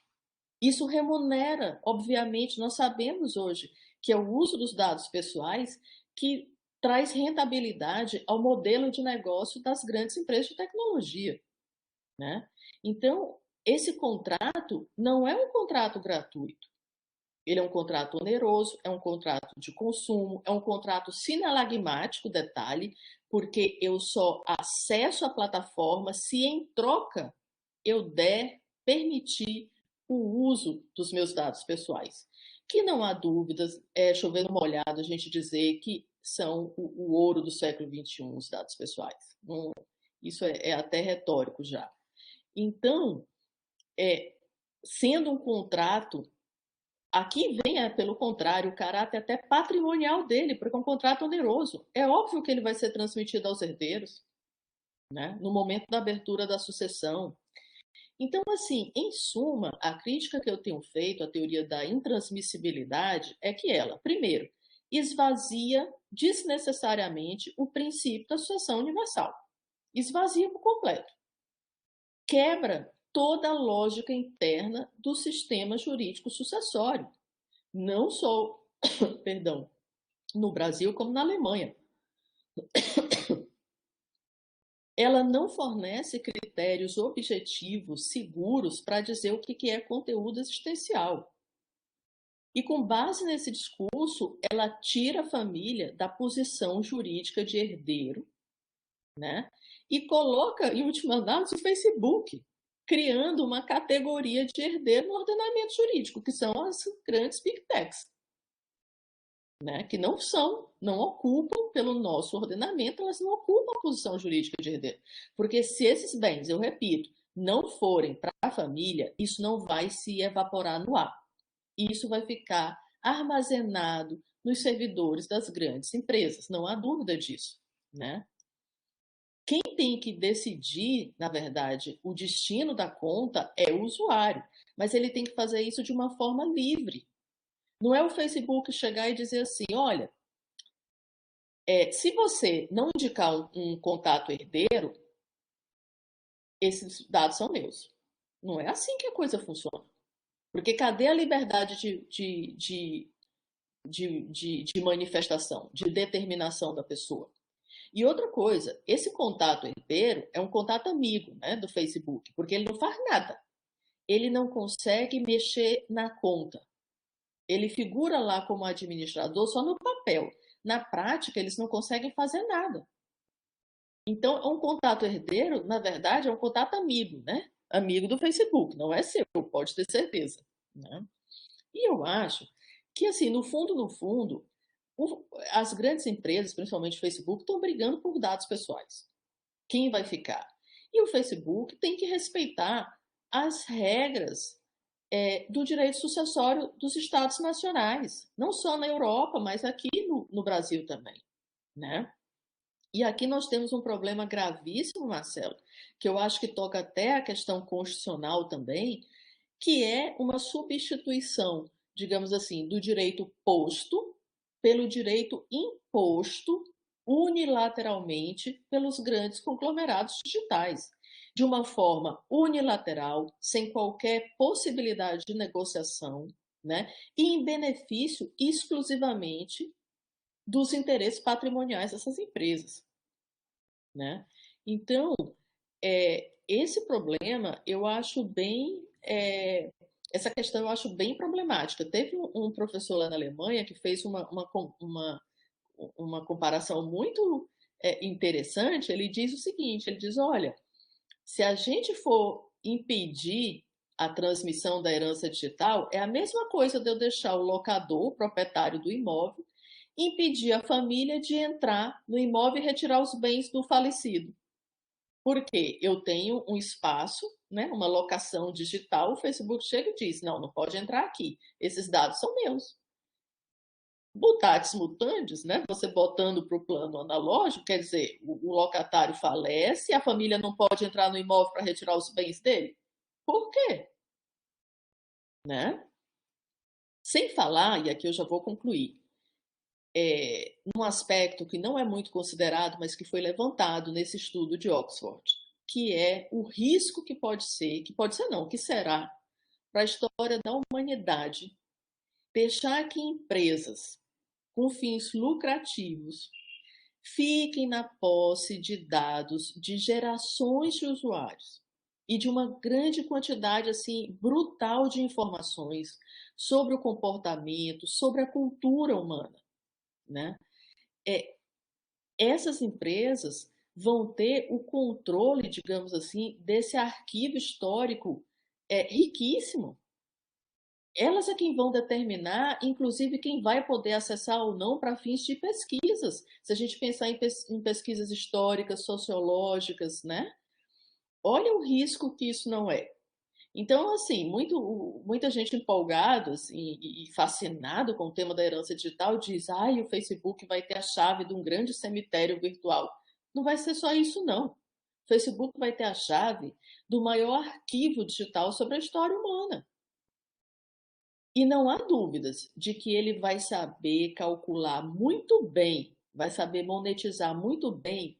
Speaker 4: Isso remunera, obviamente, nós sabemos hoje que é o uso dos dados pessoais que traz rentabilidade ao modelo de negócio das grandes empresas de tecnologia, né? Então, esse contrato não é um contrato gratuito. Ele é um contrato oneroso, é um contrato de consumo, é um contrato sinalagmático, detalhe, porque eu só acesso à plataforma se em troca eu permitir o uso dos meus dados pessoais. Que não há dúvidas, chovendo molhado a gente dizer que são o ouro do século XXI, os dados pessoais. Isso é até retórico já. Então, sendo um contrato, aqui vem, pelo contrário, o caráter até patrimonial dele, porque é um contrato oneroso. É óbvio que ele vai ser transmitido aos herdeiros, né? No momento da abertura da sucessão. Então, assim, em suma, a crítica que eu tenho feito à teoria da intransmissibilidade é que ela, primeiro, esvazia desnecessariamente o princípio da sucessão universal. Esvazia por completo. Quebra toda a lógica interna do sistema jurídico sucessório. Não só, perdão, no Brasil, como na Alemanha. Ela não fornece critérios objetivos, seguros, para dizer o que é conteúdo existencial. E com base nesse discurso, ela tira a família da posição jurídica de herdeiro, né? E coloca, em última análise, o Facebook, criando uma categoria de herdeiro no ordenamento jurídico, que são as grandes big techs, né? Que não ocupam, pelo nosso ordenamento, elas não ocupam a posição jurídica de herdeiro. Porque se esses bens, eu repito, não forem para a família, isso não vai se evaporar no ar. Isso vai ficar armazenado nos servidores das grandes empresas, não há dúvida disso, né? Quem tem que decidir, na verdade, o destino da conta é o usuário, mas ele tem que fazer isso de uma forma livre. Não é o Facebook chegar e dizer assim, olha, se você não indicar um contato herdeiro, esses dados são meus. Não é assim que a coisa funciona. Porque cadê a liberdade de manifestação, de determinação da pessoa? E outra coisa, esse contato herdeiro é um contato amigo, né, do Facebook, porque ele não faz nada. Ele não consegue mexer na conta. Ele figura lá como administrador só no papel. Na prática, eles não conseguem fazer nada. Então, um contato herdeiro, na verdade, é um contato amigo, né? Amigo do Facebook, não é seu, pode ter certeza, né? E eu acho que, assim, no fundo, as grandes empresas, principalmente o Facebook, estão brigando por dados pessoais. Quem vai ficar? E o Facebook tem que respeitar as regras do direito sucessório dos Estados nacionais, não só na Europa, mas aqui no Brasil também, né? E aqui nós temos um problema gravíssimo, Marcelo, que eu acho que toca até a questão constitucional também, que é uma substituição, digamos assim, do direito posto pelo direito imposto unilateralmente pelos grandes conglomerados digitais, de uma forma unilateral, sem qualquer possibilidade de negociação, né? E em benefício exclusivamente dos interesses patrimoniais dessas empresas, né? Então, esse problema eu acho bem, essa questão eu acho bem problemática. Teve um professor lá na Alemanha que fez uma comparação muito interessante. Ele diz o seguinte, ele diz, olha, se a gente for impedir a transmissão da herança digital, é a mesma coisa de eu deixar o locador, o proprietário do imóvel, impedir a família de entrar no imóvel e retirar os bens do falecido. Porque eu tenho um espaço, né, uma locação digital, o Facebook chega e diz, não pode entrar aqui, esses dados são meus. Mutatis mutandis, né, você botando para o plano analógico, quer dizer, o locatário falece, a família não pode entrar no imóvel para retirar os bens dele. Por quê? Né? Sem falar, e aqui eu já vou concluir, num aspecto que não é muito considerado, mas que foi levantado nesse estudo de Oxford, que é o risco que pode ser não, que será para a história da humanidade deixar que empresas com fins lucrativos fiquem na posse de dados de gerações de usuários e de uma grande quantidade assim brutal de informações sobre o comportamento, sobre a cultura humana, né? Essas empresas vão ter o controle, digamos assim, desse arquivo histórico riquíssimo. Elas é quem vão determinar, inclusive, quem vai poder acessar ou não para fins de pesquisas. Se a gente pensar em pesquisas históricas, sociológicas, né? Olha o risco que isso não é. Então, assim, muita gente empolgada assim, e fascinado com o tema da herança digital diz, o Facebook vai ter a chave de um grande cemitério virtual. Não vai ser só isso, não. O Facebook vai ter a chave do maior arquivo digital sobre a história humana. E não há dúvidas de que ele vai saber calcular muito bem, vai saber monetizar muito bem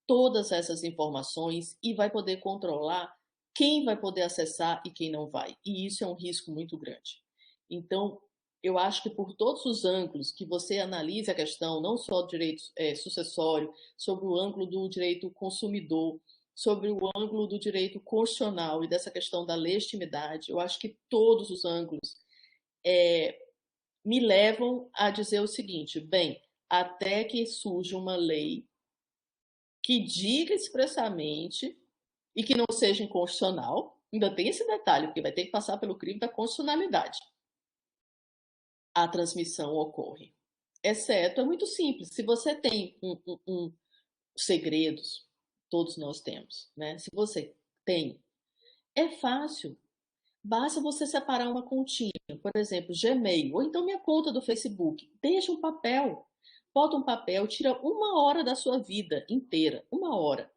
Speaker 4: todas essas informações e vai poder controlar quem vai poder acessar e quem não vai. E isso é um risco muito grande. Então, eu acho que por todos os ângulos que você analise a questão, não só do direito sucessório, sobre o ângulo do direito consumidor, sobre o ângulo do direito constitucional e dessa questão da legitimidade, eu acho que todos os ângulos me levam a dizer o seguinte, bem, até que surja uma lei que diga expressamente e que não seja inconstitucional, ainda tem esse detalhe, porque vai ter que passar pelo crivo da constitucionalidade. A transmissão ocorre. Exceto, é muito simples, se você tem segredos, todos nós temos, né? Se você tem, é fácil. Basta você separar uma continha, por exemplo, Gmail, ou então minha conta do Facebook. Deixa um papel, bota um papel, tira 1 hora da sua vida inteira, 1 hora.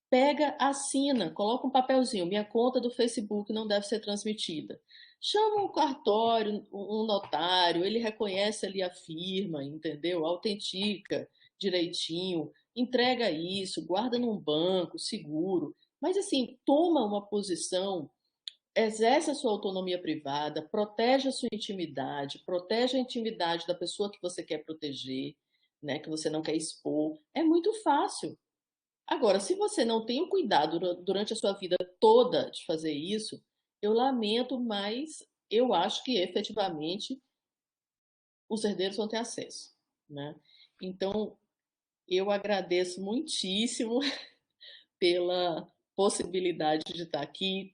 Speaker 4: Pega, assina, coloca um papelzinho, minha conta do Facebook não deve ser transmitida. Chama um cartório, um notário, ele reconhece ali a firma, entendeu? Autentica direitinho, entrega isso, guarda num banco, seguro. Mas assim, toma uma posição, exerce a sua autonomia privada, protege a sua intimidade, protege a intimidade da pessoa que você quer proteger, né, que você não quer expor. É muito fácil. Agora, se você não tem o cuidado durante a sua vida toda de fazer isso, eu lamento, mas eu acho que efetivamente os herdeiros vão ter acesso, né? Então, eu agradeço muitíssimo pela possibilidade de estar aqui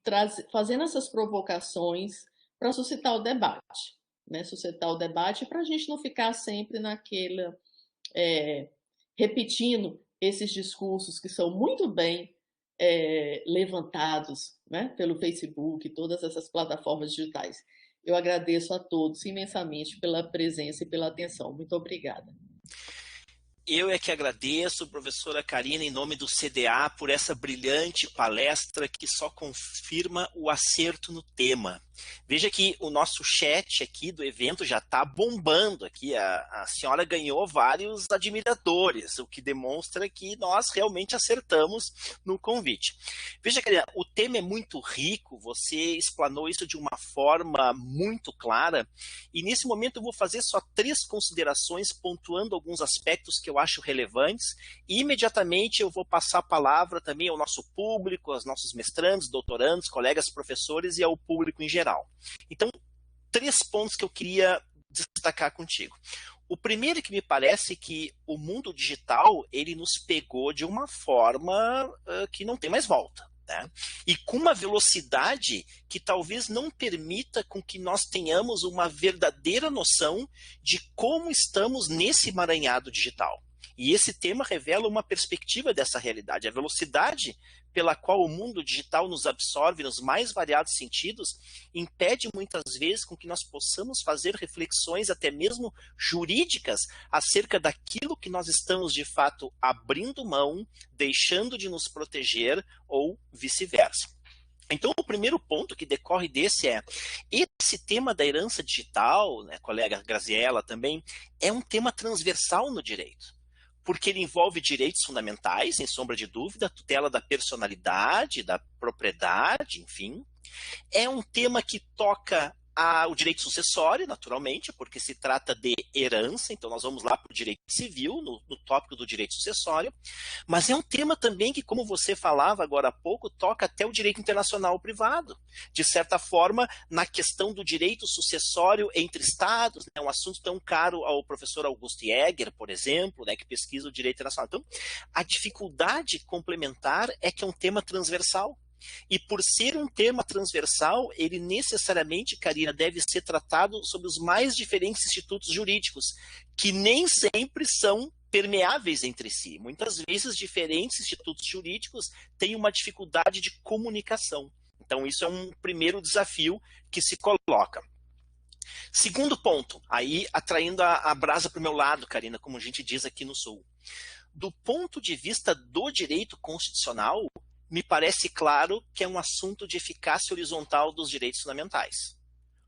Speaker 4: fazendo essas provocações para suscitar o debate, né? Suscitar o debate para a gente não ficar sempre naquela repetindo esses discursos que são muito bem levantados, né, pelo Facebook e todas essas plataformas digitais. Eu agradeço a todos imensamente pela presença e pela atenção. Muito obrigada.
Speaker 2: Eu é que agradeço, professora Karina, em nome do CDA, por essa brilhante palestra que só confirma o acerto no tema. Veja que o nosso chat aqui do evento já está bombando aqui. A senhora ganhou vários admiradores, o que demonstra que nós realmente acertamos no convite. Veja, Karina, o tema é muito rico, você explanou isso de uma forma muito clara, e nesse momento eu vou fazer só 3 considerações, pontuando alguns aspectos que eu acho relevantes, e imediatamente eu vou passar a palavra também ao nosso público, aos nossos mestrandos, doutorandos, colegas professores e ao público em geral. Então, 3 pontos que eu queria destacar contigo. O primeiro é que me parece que o mundo digital, ele nos pegou de uma forma que não tem mais volta, né? E com uma velocidade que talvez não permita com que nós tenhamos uma verdadeira noção de como estamos nesse emaranhado digital. E esse tema revela uma perspectiva dessa realidade. A velocidade pela qual o mundo digital nos absorve nos mais variados sentidos impede muitas vezes com que nós possamos fazer reflexões até mesmo jurídicas acerca daquilo que nós estamos de fato abrindo mão, deixando de nos proteger ou vice-versa. Então, o primeiro ponto que decorre desse esse tema da herança digital, né, colega Graziella também, é um tema transversal no direito, porque ele envolve direitos fundamentais, sem sombra de dúvida, a tutela da personalidade, da propriedade, enfim. É um tema que toca o direito sucessório, naturalmente, porque se trata de herança, então nós vamos lá para o direito civil, no tópico do direito sucessório, mas é um tema também que, como você falava agora há pouco, toca até o direito internacional privado, de certa forma, na questão do direito sucessório entre estados, né, um assunto tão caro ao professor Augusto Jäger, por exemplo, né, que pesquisa o direito internacional. Então, a dificuldade complementar é que é um tema transversal. E por ser um tema transversal, ele necessariamente, Karina, deve ser tratado sobre os mais diferentes institutos jurídicos, que nem sempre são permeáveis entre si. Muitas vezes, diferentes institutos jurídicos têm uma dificuldade de comunicação. Então, isso é um primeiro desafio que se coloca. Segundo ponto, aí atraindo a brasa para o meu lado, Karina, como a gente diz aqui no Sul. Do ponto de vista do direito constitucional, me parece claro que é um assunto de eficácia horizontal dos direitos fundamentais.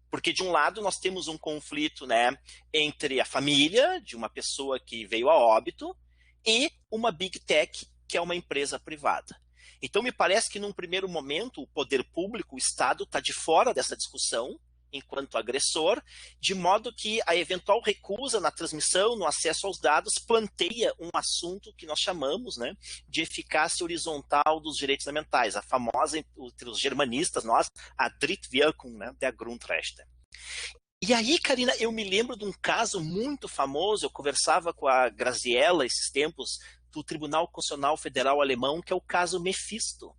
Speaker 2: Porque, de um lado, nós temos um conflito, né, entre a família de uma pessoa que veio a óbito e uma Big Tech, que é uma empresa privada. Então, me parece que, num primeiro momento, o poder público, o Estado, está de fora dessa discussão, enquanto agressor, de modo que a eventual recusa na transmissão, no acesso aos dados, planteia um assunto que nós chamamos, né, de eficácia horizontal dos direitos fundamentais, a famosa, entre os germanistas, a Drittwirkung, né, der Grundrechte. E aí, Karina, eu me lembro de um caso muito famoso, eu conversava com a Graziella esses tempos, do Tribunal Constitucional Federal Alemão, que é o caso Mephisto.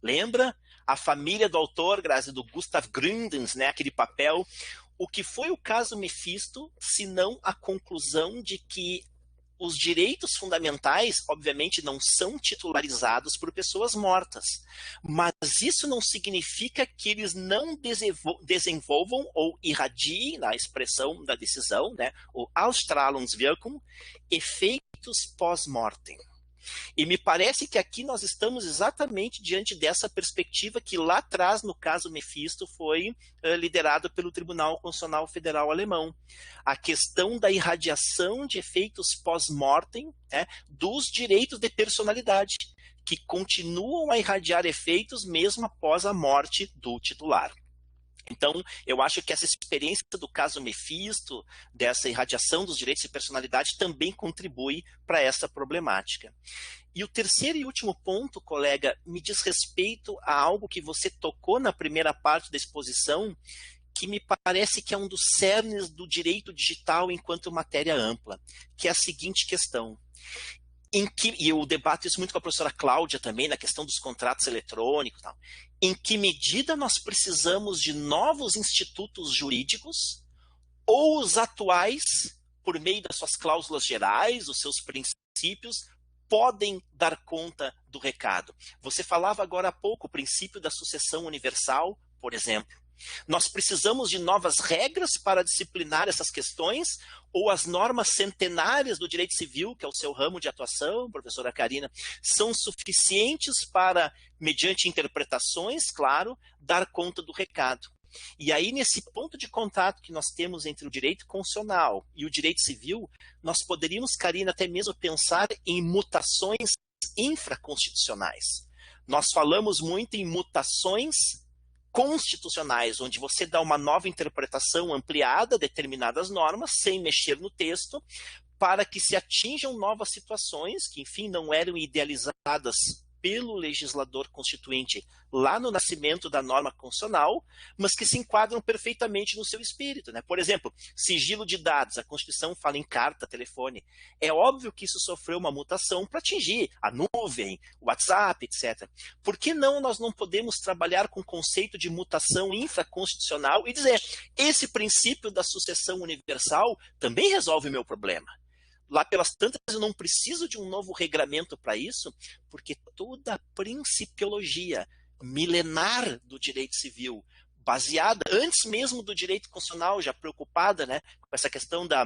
Speaker 2: Lembra? A família do autor, Grazi, do Gustav Gründgens, né, aquele papel. O que foi o caso Mephisto, se não a conclusão de que os direitos fundamentais, obviamente, não são titularizados por pessoas mortas. Mas isso não significa que eles não desenvolvam ou irradiem, na expressão da decisão, né, o Ausstrahlungswirkung, efeitos pós-mortem. E me parece que aqui nós estamos exatamente diante dessa perspectiva que lá atrás, no caso Mephisto, foi liderado pelo Tribunal Constitucional Federal Alemão. A questão da irradiação de efeitos pós-mortem, né, dos direitos de personalidade, que continuam a irradiar efeitos mesmo após a morte do titular. Então, eu acho que essa experiência do caso Mephisto, dessa irradiação dos direitos de personalidade, também contribui para essa problemática. E o terceiro e último ponto, colega, me diz respeito a algo que você tocou na primeira parte da exposição, que me parece que é um dos cernes do direito digital enquanto matéria ampla, que é a seguinte questão. E eu debato isso muito com a professora Cláudia também, na questão dos contratos eletrônicos e tal. Em que medida nós precisamos de novos institutos jurídicos ou os atuais, por meio das suas cláusulas gerais, os seus princípios, podem dar conta do recado? Você falava agora há pouco o princípio da sucessão universal, por exemplo. Nós precisamos de novas regras para disciplinar essas questões, ou as normas centenárias do direito civil, que é o seu ramo de atuação, professora Karina, são suficientes para, mediante interpretações, claro, dar conta do recado? E aí, nesse ponto de contato que nós temos entre o direito constitucional e o direito civil, nós poderíamos, Karina, até mesmo pensar em mutações infraconstitucionais. Nós falamos muito em mutações constitucionais, onde você dá uma nova interpretação ampliada a determinadas normas, sem mexer no texto, para que se atinjam novas situações que, enfim, não eram idealizadas pelo legislador constituinte lá no nascimento da norma constitucional, mas que se enquadram perfeitamente no seu espírito, né? Por exemplo, sigilo de dados, a Constituição fala em carta, telefone. É óbvio que isso sofreu uma mutação para atingir a nuvem, o WhatsApp, etc. Por que nós não podemos trabalhar com o conceito de mutação infraconstitucional e dizer, esse princípio da sucessão universal também resolve o meu problema? Lá pelas tantas, eu não preciso de um novo regramento para isso, porque toda a principiologia milenar do direito civil, baseada antes mesmo do direito constitucional, já preocupada, né, com essa questão da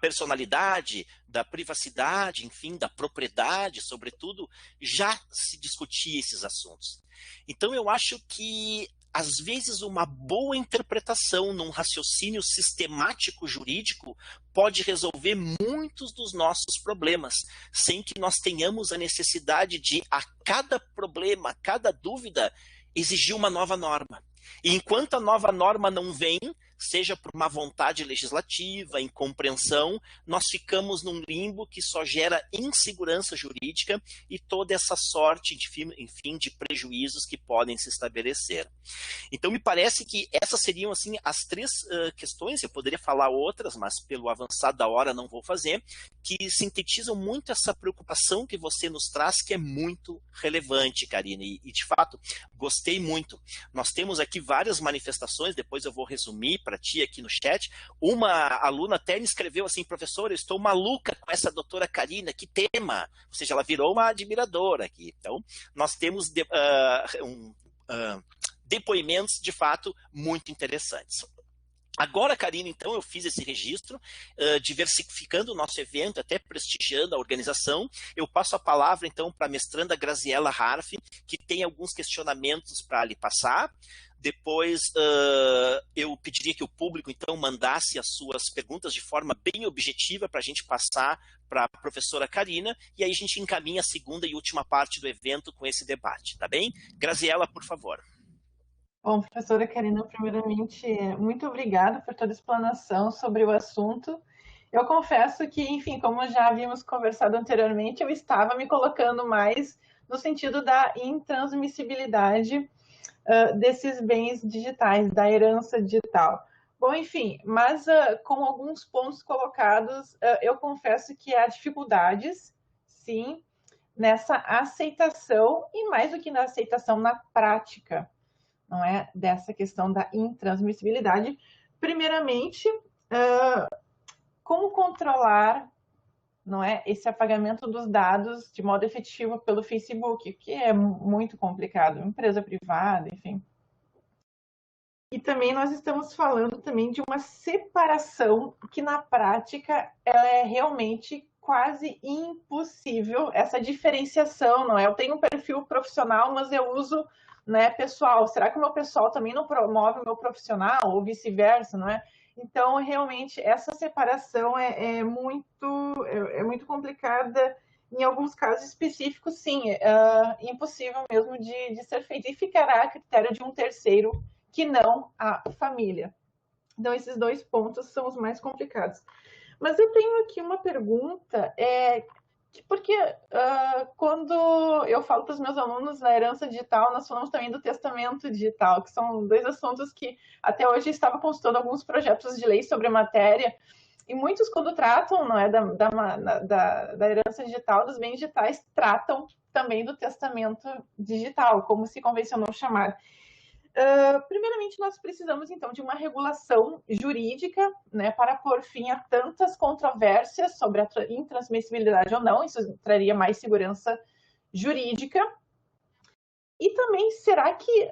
Speaker 2: personalidade, da privacidade, enfim, da propriedade, sobretudo, já se discutia esses assuntos. Então, eu acho que às vezes uma boa interpretação num raciocínio sistemático jurídico pode resolver muitos dos nossos problemas, sem que nós tenhamos a necessidade de, a cada problema, a cada dúvida, exigir uma nova norma. E enquanto a nova norma não vem, seja por uma vontade legislativa, incompreensão, nós ficamos num limbo que só gera insegurança jurídica e toda essa sorte, enfim, de prejuízos que podem se estabelecer. Então, me parece que essas seriam assim as três questões, eu poderia falar outras, mas pelo avançado da hora não vou fazer, que sintetizam muito essa preocupação que você nos traz, que é muito relevante, Karina, e de fato, gostei muito. Nós temos aqui várias manifestações, depois eu vou resumir para ti aqui no chat. Uma aluna até me escreveu assim, professor, eu estou maluca com essa doutora Karina, que tema? Ou seja, ela virou uma admiradora aqui. Então, nós temos depoimentos, de fato, muito interessantes. Agora, Karina, então, eu fiz esse registro, diversificando o nosso evento, até prestigiando a organização. Eu passo a palavra, então, para a mestranda Graziela Harf, que tem alguns questionamentos para lhe passar. Depois, eu pediria que o público, então, mandasse as suas perguntas de forma bem objetiva para a gente passar para a professora Karina, e aí a gente encaminha a segunda e última parte do evento com esse debate, tá bem? Graziela, por favor.
Speaker 3: Bom, professora Karina, primeiramente, muito obrigada por toda a explanação sobre o assunto. Eu confesso que, enfim, como já havíamos conversado anteriormente, eu estava me colocando mais no sentido da intransmissibilidade desses bens digitais, da herança digital. Bom, enfim, mas com alguns pontos colocados, eu confesso que há dificuldades, sim, nessa aceitação, e mais do que na aceitação, na prática, não é, dessa questão da intransmissibilidade. Primeiramente, como controlar, não é, esse apagamento dos dados de modo efetivo pelo Facebook, que é muito complicado, empresa privada, enfim. E também nós estamos falando também de uma separação que na prática ela é realmente quase impossível, essa diferenciação, não é? Eu tenho um perfil profissional, mas eu uso, né, pessoal. Será que o meu pessoal também não promove o meu profissional ou vice-versa, não é? Então, realmente, essa separação é muito complicada. Em alguns casos específicos, sim, impossível mesmo de ser feito. E ficará a critério de um terceiro, que não a família. Então, esses 2 pontos são os mais complicados. Mas eu tenho aqui uma pergunta, porque quando eu falo para os meus alunos na herança digital, nós falamos também do testamento digital, que são 2 assuntos que até hoje estava consultando alguns projetos de lei sobre a matéria, e muitos, quando tratam, não é, da herança digital, dos bens digitais, tratam também do testamento digital, como se convencionou chamar. Primeiramente, nós precisamos, então, de uma regulação jurídica, né, para pôr fim a tantas controvérsias sobre a intransmissibilidade ou não. Isso traria mais segurança jurídica. E também, será que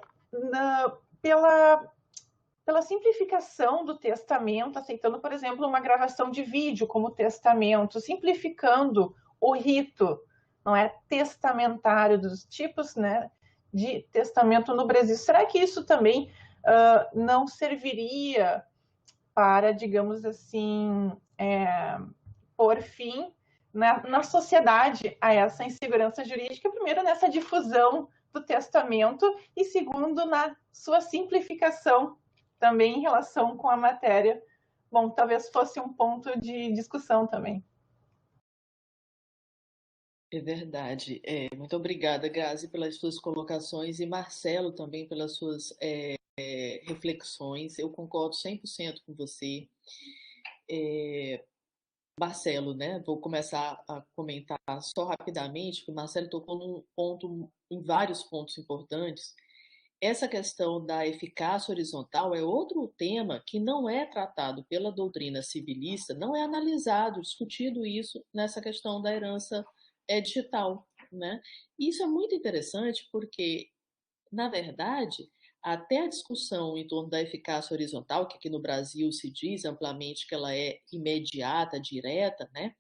Speaker 3: pela simplificação do testamento, aceitando, por exemplo, uma gravação de vídeo como testamento, simplificando o rito, não é, testamentário dos tipos, né, de testamento no Brasil, será que isso também não serviria para, digamos assim, pôr fim na sociedade a essa insegurança jurídica, primeiro nessa difusão do testamento e segundo na sua simplificação também em relação com a matéria? Bom, talvez fosse um ponto de discussão também.
Speaker 4: É verdade. Muito obrigada, Grazi, pelas suas colocações e Marcelo também pelas suas reflexões. Eu concordo 100% com você. Marcelo, né? Vou começar a comentar só rapidamente, porque o Marcelo tocou em vários pontos importantes. Essa questão da eficácia horizontal é outro tema que não é tratado pela doutrina civilista, não é analisado, discutido isso nessa questão da herança digital, né? E isso é muito interessante porque, na verdade, até a discussão em torno da eficácia horizontal, que aqui no Brasil se diz amplamente que ela é imediata, direta, né?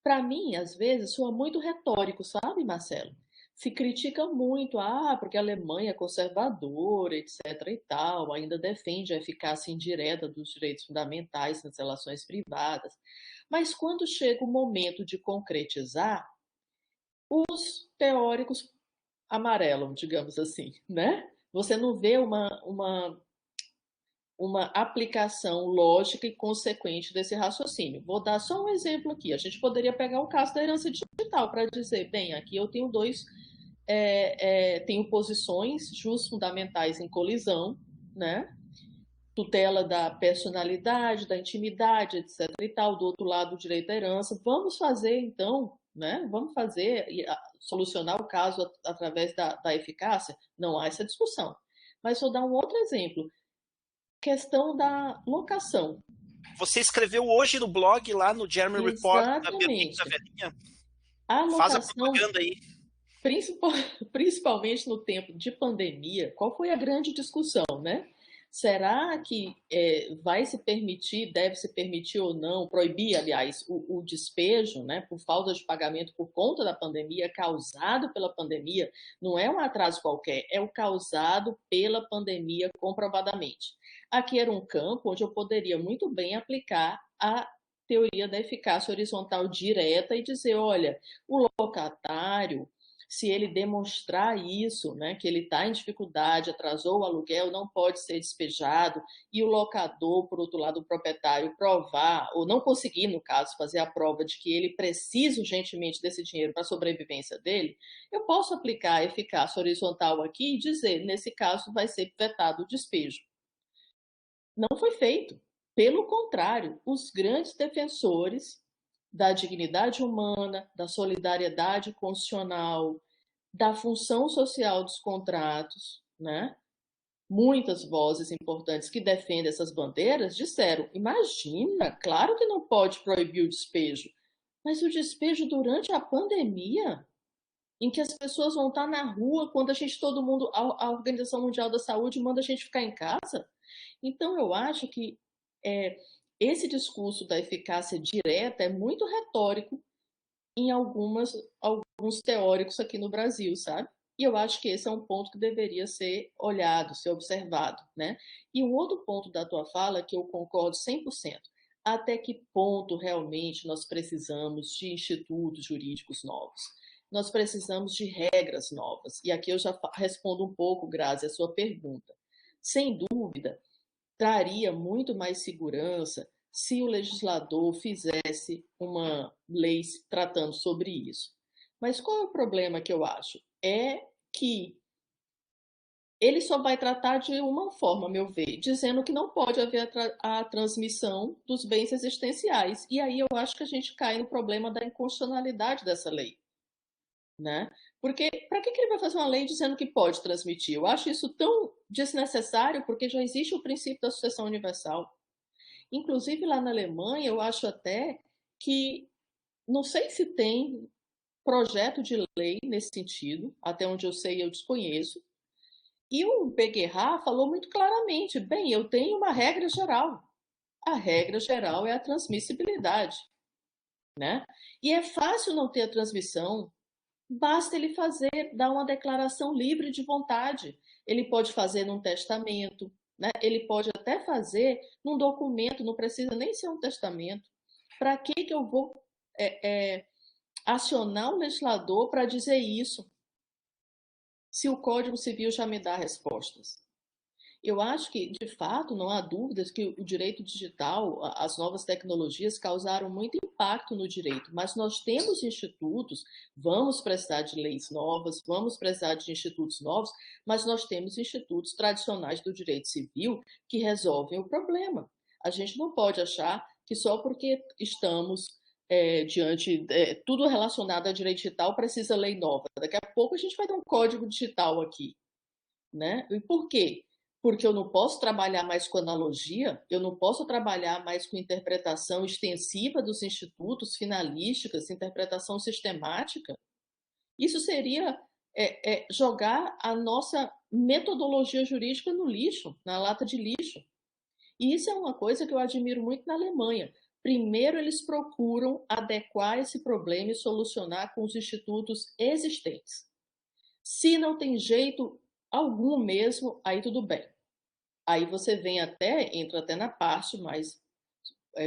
Speaker 4: Para mim, às vezes, soa muito retórico, sabe, Marcelo? Se critica muito, porque a Alemanha é conservadora, etc. e tal, ainda defende a eficácia indireta dos direitos fundamentais nas relações privadas. Mas quando chega o momento de concretizar, os teóricos amarelam, digamos assim, né? Você não vê uma aplicação lógica e consequente desse raciocínio. Vou dar só um exemplo aqui. A gente poderia pegar o caso da herança digital para dizer, bem, aqui eu tenho tenho posições fundamentais em colisão, né? Tutela da personalidade, da intimidade, etc. e tal, do outro lado, o direito à herança. Vamos fazer, então, né? Vamos fazer e solucionar o caso através da eficácia? Não há essa discussão. Mas vou dar um outro exemplo. Questão da locação.
Speaker 2: Você escreveu hoje no blog, lá no Jeremy Report, da Berlim da Velhinha.
Speaker 4: A locação,
Speaker 2: faz a propaganda aí.
Speaker 4: Principalmente no tempo de pandemia, qual foi a grande discussão, né? Será que vai se permitir, deve se permitir ou não, proibir, aliás, o despejo, né, por falta de pagamento por conta da pandemia, causado pela pandemia? Não é um atraso qualquer, é o causado pela pandemia comprovadamente. Aqui era um campo onde eu poderia muito bem aplicar a teoria da eficácia horizontal direta e dizer, olha, o locatário, se ele demonstrar isso, né, que ele está em dificuldade, atrasou o aluguel, não pode ser despejado, e o locador, por outro lado, o proprietário, provar, ou não conseguir, no caso, fazer a prova de que ele precisa urgentemente desse dinheiro para a sobrevivência dele, eu posso aplicar a eficácia horizontal aqui e dizer, nesse caso, vai ser vetado o despejo. Não foi feito. Pelo contrário, os grandes defensores da dignidade humana, da solidariedade constitucional, da função social dos contratos, né? Muitas vozes importantes que defendem essas bandeiras disseram, imagina, claro que não pode proibir o despejo, mas o despejo durante a pandemia, em que as pessoas vão estar na rua, quando todo mundo, a Organização Mundial da Saúde manda a gente ficar em casa. Então, eu acho que esse discurso da eficácia direta é muito retórico em alguns teóricos aqui no Brasil, sabe? E eu acho que esse é um ponto que deveria ser olhado, ser observado, né? E um outro ponto da tua fala que eu concordo 100%. Até que ponto realmente nós precisamos de institutos jurídicos novos? Nós precisamos de regras novas. E aqui eu já respondo um pouco, Grazi, a sua pergunta. sem dúvida, traria muito mais segurança se o legislador fizesse uma lei tratando sobre isso. Mas qual é o problema que eu acho? É que ele só vai tratar de uma forma, a meu ver, dizendo que não pode haver a transmissão dos bens existenciais. E aí eu acho que a gente cai no problema da inconstitucionalidade dessa lei, né? Porque para que ele vai fazer uma lei dizendo que pode transmitir? Eu acho isso tão desnecessário, porque já existe o princípio da sucessão universal. Inclusive, lá na Alemanha, eu acho até que, não sei se tem projeto de lei nesse sentido, até onde eu sei, eu desconheço. E o Beguerra falou muito claramente, bem, eu tenho uma regra geral. A regra geral é a transmissibilidade, né? E é fácil não ter a transmissão, basta ele dar uma declaração livre de vontade. Ele pode fazer num testamento, né? Ele pode até fazer num documento, não precisa nem ser um testamento. Para que eu vou acionar o legislador para dizer isso, se o Código Civil já me dá respostas? Eu acho que, de fato, não há dúvidas que o direito digital, as novas tecnologias causaram muito impacto no direito, mas nós temos institutos, vamos precisar de leis novas, vamos precisar de institutos novos, mas nós temos institutos tradicionais do direito civil que resolvem o problema. A gente não pode achar que só porque estamos diante tudo relacionado a direito digital precisa lei nova. Daqui a pouco a gente vai ter um código digital aqui, né? E por quê? Porque eu não posso trabalhar mais com analogia, eu não posso trabalhar mais com interpretação extensiva dos institutos, finalísticas, interpretação sistemática. Isso seria jogar a nossa metodologia jurídica no lixo, na lata de lixo. E isso é uma coisa que eu admiro muito na Alemanha. Primeiro, eles procuram adequar esse problema e solucionar com os institutos existentes. Se não tem jeito algum mesmo, aí tudo bem. Aí você entra até na parte mais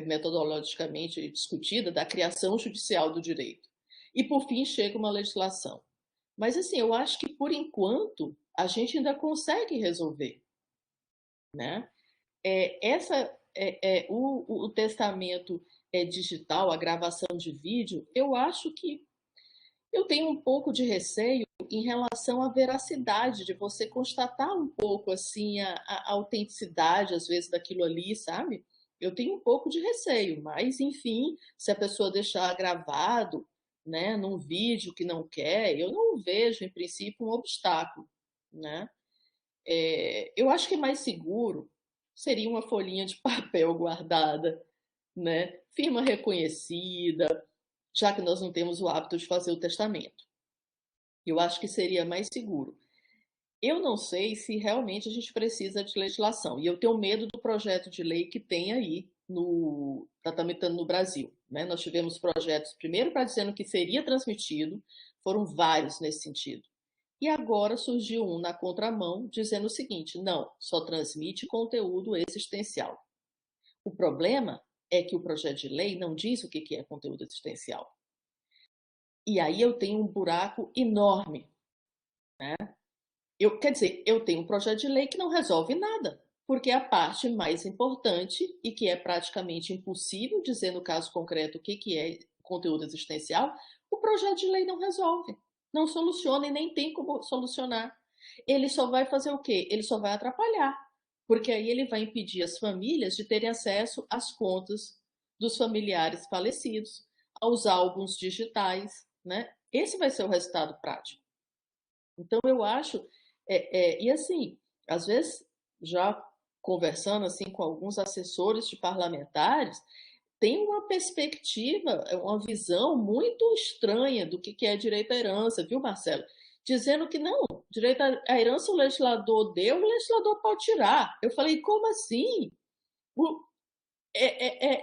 Speaker 4: metodologicamente discutida da criação judicial do direito. E, por fim, chega uma legislação. Mas, assim, eu acho que, por enquanto, a gente ainda consegue resolver, né? O testamento digital, a gravação de vídeo, eu acho que eu tenho um pouco de receio em relação à veracidade, de você constatar um pouco assim a autenticidade, às vezes, daquilo ali, sabe? Eu tenho um pouco de receio, mas, enfim, se a pessoa deixar gravado, né, num vídeo que não quer, eu não vejo, em princípio, um obstáculo, né? Eu acho que mais seguro seria uma folhinha de papel guardada, né? Firma reconhecida, já que nós não temos o hábito de fazer o testamento. Eu acho que seria mais seguro. Eu não sei se realmente a gente precisa de legislação. E eu tenho medo do projeto de lei que tem aí, está tramitando no Brasil, né? Nós tivemos projetos, primeiro para dizendo que seria transmitido, foram vários nesse sentido. E agora surgiu um na contramão, dizendo o seguinte, não, só transmite conteúdo existencial. O problema é que o projeto de lei não diz o que é conteúdo existencial. E aí eu tenho um buraco enorme, né? Quer dizer, eu tenho um projeto de lei que não resolve nada, porque a parte mais importante e que é praticamente impossível dizer no caso concreto o que é conteúdo existencial, o projeto de lei não resolve, não soluciona e nem tem como solucionar. Ele só vai fazer o quê? Ele só vai atrapalhar, porque aí ele vai impedir as famílias de terem acesso às contas dos familiares falecidos, aos álbuns digitais, né? Esse vai ser o resultado prático. Então, eu acho... e assim, às vezes, já conversando assim com alguns assessores de parlamentares, tem uma perspectiva, uma visão muito estranha do que é direito à herança, viu, Marcelo? Dizendo que não, direito à herança o legislador deu, o legislador pode tirar. Eu falei, como assim?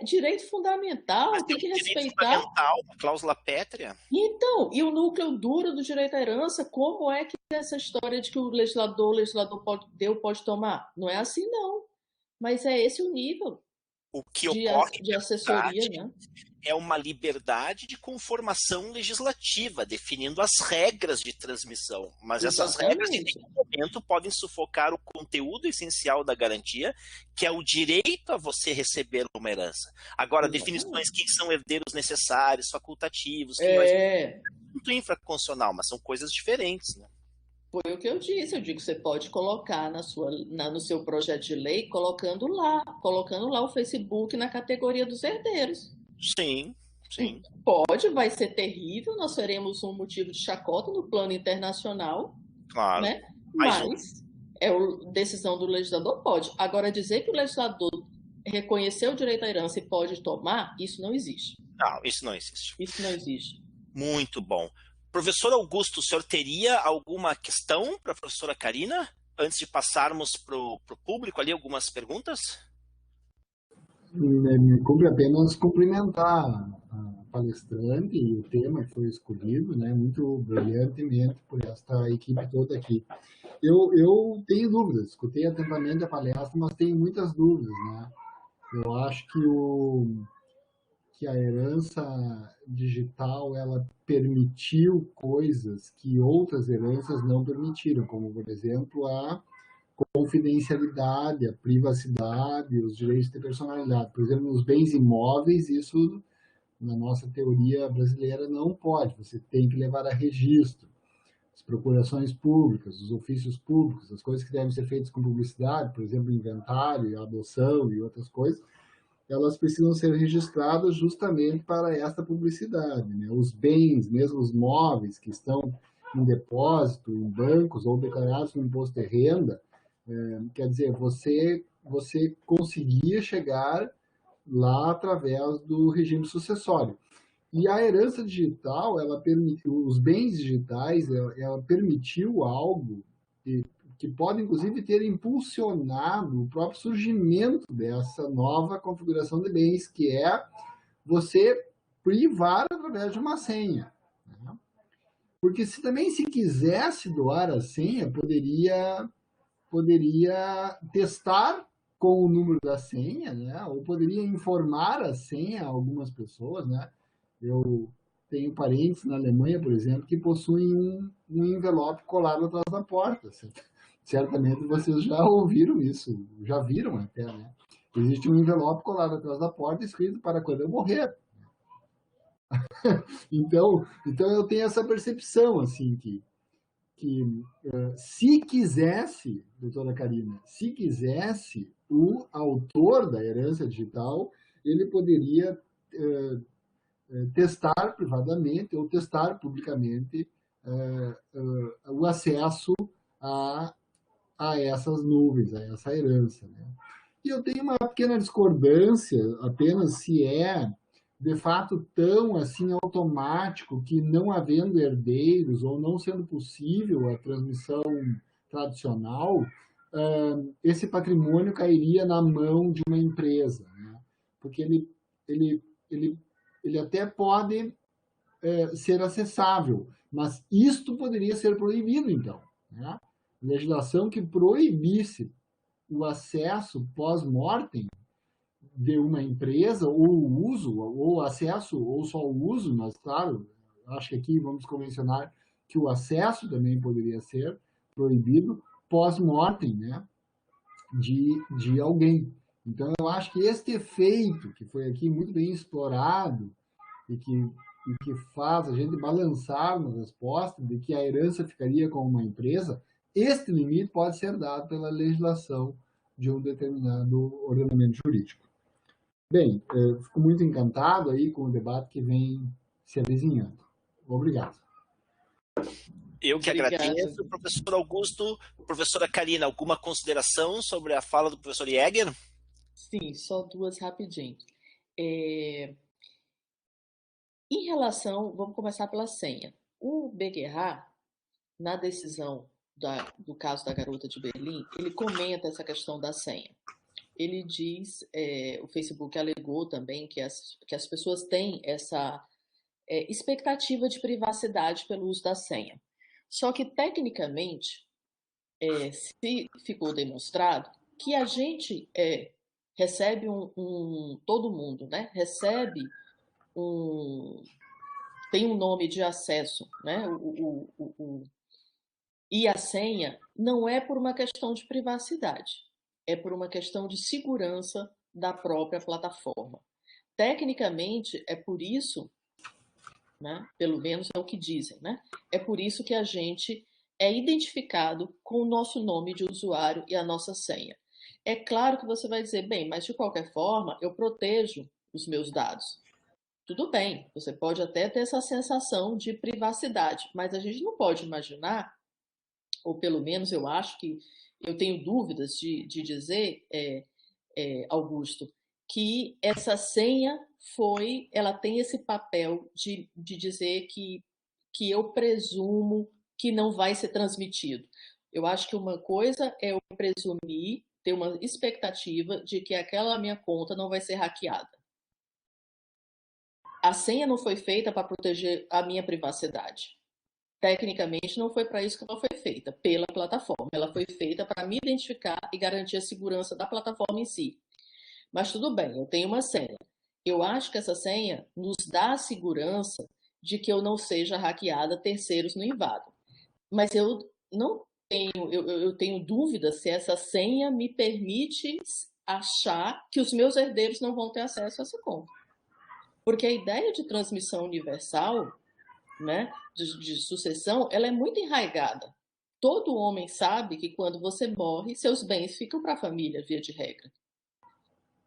Speaker 4: Direito fundamental,
Speaker 2: Mas
Speaker 4: tem que
Speaker 2: direito
Speaker 4: respeitar.
Speaker 2: fundamental, a cláusula pétrea.
Speaker 4: Então, e o núcleo duro do direito à herança, como é que essa história de que o legislador pode tomar? Não é assim, não. Mas é esse o nível
Speaker 2: o que ocorre
Speaker 4: de assessoria, né?
Speaker 2: É uma liberdade de conformação legislativa, definindo as regras de transmissão. Mas
Speaker 4: Exatamente.
Speaker 2: essas regras têm que momento, podem sufocar o conteúdo essencial da garantia, que é o direito a você receber uma herança. Agora, definições, quem são herdeiros necessários, facultativos, quem vai... Muito infraconstitucional, mas são coisas diferentes, né?
Speaker 4: Foi o que eu disse. Eu digo que você pode colocar no seu projeto de lei, colocando lá o Facebook na categoria dos herdeiros.
Speaker 2: Sim, sim.
Speaker 4: Pode, vai ser terrível, nós seremos um motivo de chacota no plano internacional,
Speaker 2: Claro.
Speaker 4: né? Mas é a decisão do legislador, pode. Agora, dizer que o legislador reconheceu o direito à herança e pode tomar, isso não existe.
Speaker 2: Não, isso não existe.
Speaker 4: Isso não existe.
Speaker 2: Muito bom. Professor Augusto, o senhor teria alguma questão para a professora Karina? Antes de passarmos para o público ali, algumas perguntas?
Speaker 5: Me cumpre apenas cumprimentar a palestrante e o tema que foi escolhido, né, muito brilhantemente por esta equipe toda aqui. Eu tenho dúvidas, escutei atentamente a palestra, mas tenho muitas dúvidas, né? Eu acho que a herança digital, ela permitiu coisas que outras heranças não permitiram, como, por exemplo, a confidencialidade, a privacidade, os direitos de personalidade. Por exemplo, nos bens imóveis, isso, na nossa teoria brasileira, não pode. Você tem que levar a registro. As procurações públicas, os ofícios públicos, as coisas que devem ser feitas com publicidade, por exemplo, inventário, adoção e outras coisas, elas precisam ser registradas justamente para esta publicidade, né? Os bens, mesmo os móveis que estão em depósito, em bancos ou declarados no imposto de renda, quer dizer, você conseguia chegar lá através do regime sucessório. E a herança digital, ela permitiu, os bens digitais, ela permitiu algo que pode, inclusive, ter impulsionado o próprio surgimento dessa nova configuração de bens, que é você privar através de uma senha. Né? Porque se quisesse doar a senha, poderia testar com o número da senha, né? Ou poderia informar a senha a algumas pessoas, né? Eu tenho parentes na Alemanha, por exemplo, que possuem um envelope colado atrás da porta. Certamente vocês já ouviram isso, já viram até, né? Existe um envelope colado atrás da porta escrito para quando eu morrer. Então eu tenho essa percepção, assim, que se quisesse, doutora Karina, se quisesse, o autor da herança digital, ele poderia testar privadamente ou testar publicamente o acesso a essas nuvens, a essa herança. Né? E eu tenho uma pequena discordância, apenas se é, de fato, tão assim automático que, não havendo herdeiros ou não sendo possível a transmissão tradicional, esse patrimônio cairia na mão de uma empresa. Né? Porque ele até pode ser acessável, mas isto poderia ser proibido, então. Né? Legislação que proibisse o acesso pós-mortem de uma empresa, ou o uso, ou acesso, ou só o uso, mas, claro, acho que aqui vamos convencionar que o acesso também poderia ser proibido pós-mortem, né, de alguém. Então, eu acho que este efeito, que foi aqui muito bem explorado, e que faz a gente balançar na resposta de que a herança ficaria com uma empresa, este limite pode ser dado pela legislação de um determinado ordenamento jurídico. Bem, fico muito encantado aí com o debate que vem se avizinhando. Obrigado.
Speaker 2: Eu que agradeço, professor Augusto. Professora Karina, alguma consideração sobre a fala do professor Jäger?
Speaker 4: Sim, só duas rapidinho. Em relação, vamos começar pela senha. O Beguerra, na decisão do caso da garota de Berlim, ele comenta essa questão da senha. Ele diz, o Facebook alegou também que as pessoas têm essa expectativa de privacidade pelo uso da senha. Só que, tecnicamente, se ficou demonstrado que a gente recebe todo mundo, né? Recebe tem um nome de acesso, né? E a senha não é por uma questão de privacidade, é por uma questão de segurança da própria plataforma. Tecnicamente, é por isso, né, pelo menos é o que dizem, né, é por isso que a gente é identificado com o nosso nome de usuário e a nossa senha. É claro que você vai dizer, bem, mas de qualquer forma, eu protejo os meus dados. Tudo bem, você pode até ter essa sensação de privacidade, mas a gente não pode imaginar, ou pelo menos eu acho que eu tenho dúvidas de dizer, Augusto, que essa senha ela tem esse papel de dizer que eu presumo que não vai ser transmitido. Eu acho que uma coisa é eu presumir, ter uma expectativa de que aquela minha conta não vai ser hackeada. A senha não foi feita para proteger a minha privacidade. Tecnicamente, não foi para isso que ela foi feita, pela plataforma. Ela foi feita para me identificar e garantir a segurança da plataforma em si. Mas tudo bem, eu tenho uma senha. Eu acho que essa senha nos dá a segurança de que eu não seja hackeada, terceiros não invadam. Mas eu não tenho, eu tenho dúvida se essa senha me permite achar que os meus herdeiros não vão ter acesso a essa conta. Porque a ideia de transmissão universal, né, de sucessão, ela é muito enraizada. Todo homem sabe que quando você morre, seus bens ficam para a família, via de regra.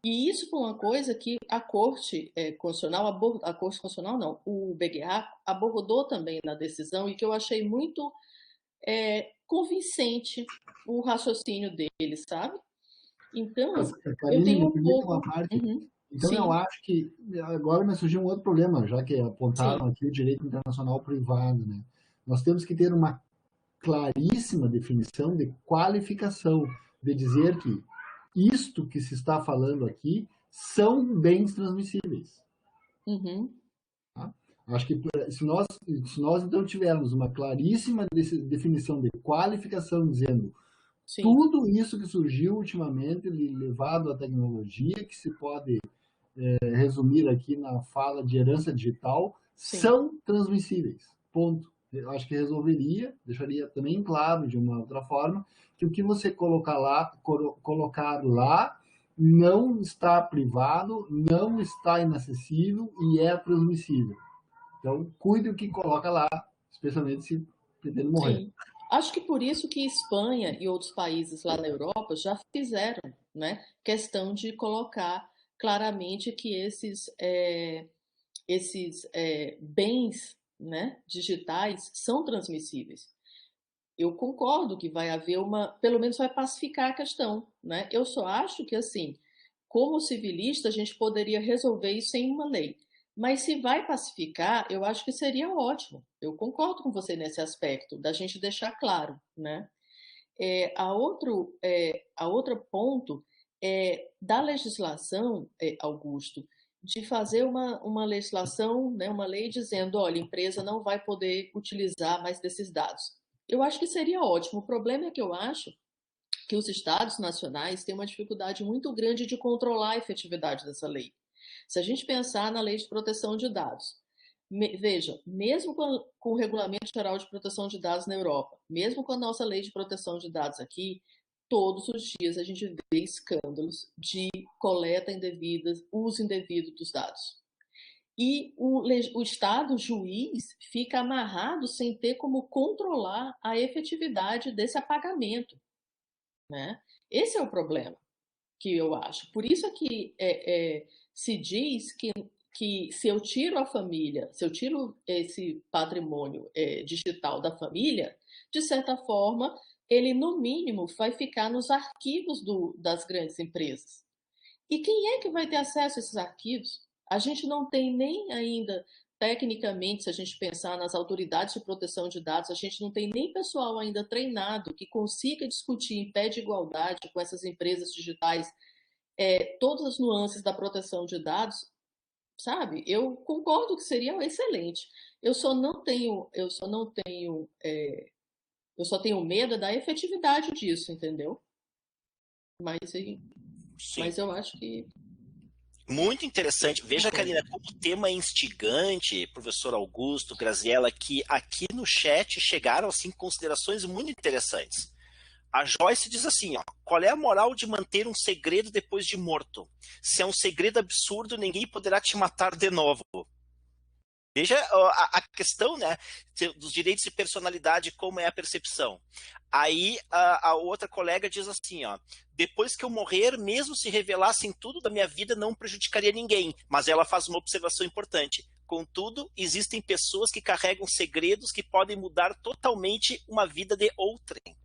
Speaker 4: E isso foi uma coisa que a Corte Constitucional, a Corte Constitucional não, o BGH abordou também na decisão e que eu achei muito convincente o raciocínio dele, sabe? Então, eu
Speaker 5: Karine,
Speaker 4: tenho
Speaker 5: me
Speaker 4: um
Speaker 5: permite uma
Speaker 4: pouco...
Speaker 5: parte.
Speaker 4: Uhum.
Speaker 5: Então, eu
Speaker 4: Sim,
Speaker 5: acho que agora me surgiu um outro problema, já que apontaram
Speaker 4: sim.
Speaker 5: aqui o direito internacional privado, né? Nós temos que ter uma claríssima definição de qualificação, de dizer que isto que se está falando aqui são bens transmissíveis.
Speaker 4: Uhum.
Speaker 5: Tá? Acho que se nós então tivermos uma claríssima definição de qualificação, dizendo
Speaker 4: Sim,
Speaker 5: tudo isso que surgiu ultimamente, levado à tecnologia, que se pode resumir aqui na fala de herança digital,
Speaker 4: sim.
Speaker 5: são transmissíveis. Ponto. Eu acho que resolveria, deixaria também claro de uma outra forma, que o que você colocar lá não está privado, não está inacessível e é transmissível. Então, cuide o que coloca lá, especialmente se pretende morrer.
Speaker 4: Sim. Acho que por isso que Espanha e outros países lá na Europa já fizeram, né, questão de colocar claramente que esses bens, né, digitais são transmissíveis. Eu concordo que vai haver pelo menos vai pacificar a questão, né? Eu só acho que assim, como civilista, a gente poderia resolver isso sem uma lei. Mas se vai pacificar, eu acho que seria ótimo. Eu concordo com você nesse aspecto, da gente deixar claro, né? A outro ponto é da legislação, Augusto, de fazer uma legislação, né, uma lei dizendo, olha, a empresa não vai poder utilizar mais desses dados. Eu acho que seria ótimo. O problema é que eu acho que os estados nacionais têm uma dificuldade muito grande de controlar a efetividade dessa lei. Se a gente pensar na lei de proteção de dados, veja, mesmo com o Regulamento Geral de Proteção de Dados na Europa, mesmo com a nossa lei de proteção de dados aqui, todos os dias a gente vê escândalos de coleta indevida, uso indevido dos dados. E o Estado juiz fica amarrado sem ter como controlar a efetividade desse apagamento, né? Esse é o problema que eu acho. Por isso é que se diz que se eu tiro a família, se eu tiro esse patrimônio digital da família, de certa forma, ele no mínimo vai ficar nos arquivos das grandes empresas. E quem é que vai ter acesso a esses arquivos? A gente não tem nem ainda, tecnicamente, se a gente pensar nas autoridades de proteção de dados, a gente não tem nem pessoal ainda treinado que consiga discutir em pé de igualdade com essas empresas digitais todas as nuances da proteção de dados, sabe? Eu concordo que seria excelente. Eu só tenho medo da efetividade disso, entendeu? Mas
Speaker 2: Sim.
Speaker 4: eu acho que
Speaker 2: Muito interessante. Veja, Karina, como o tema é instigante, professor Augusto, Graziella, que aqui no chat chegaram assim, considerações muito interessantes. A Joyce diz assim, ó, qual é a moral de manter um segredo depois de morto? Se é um segredo absurdo, ninguém poderá te matar de novo. Veja a questão, né, dos direitos de personalidade, como é a percepção. Aí a outra colega diz assim, ó, depois que eu morrer, mesmo se revelassem tudo da minha vida, não prejudicaria ninguém. Mas ela faz uma observação importante. Contudo, existem pessoas que carregam segredos que podem mudar totalmente uma vida de outrem.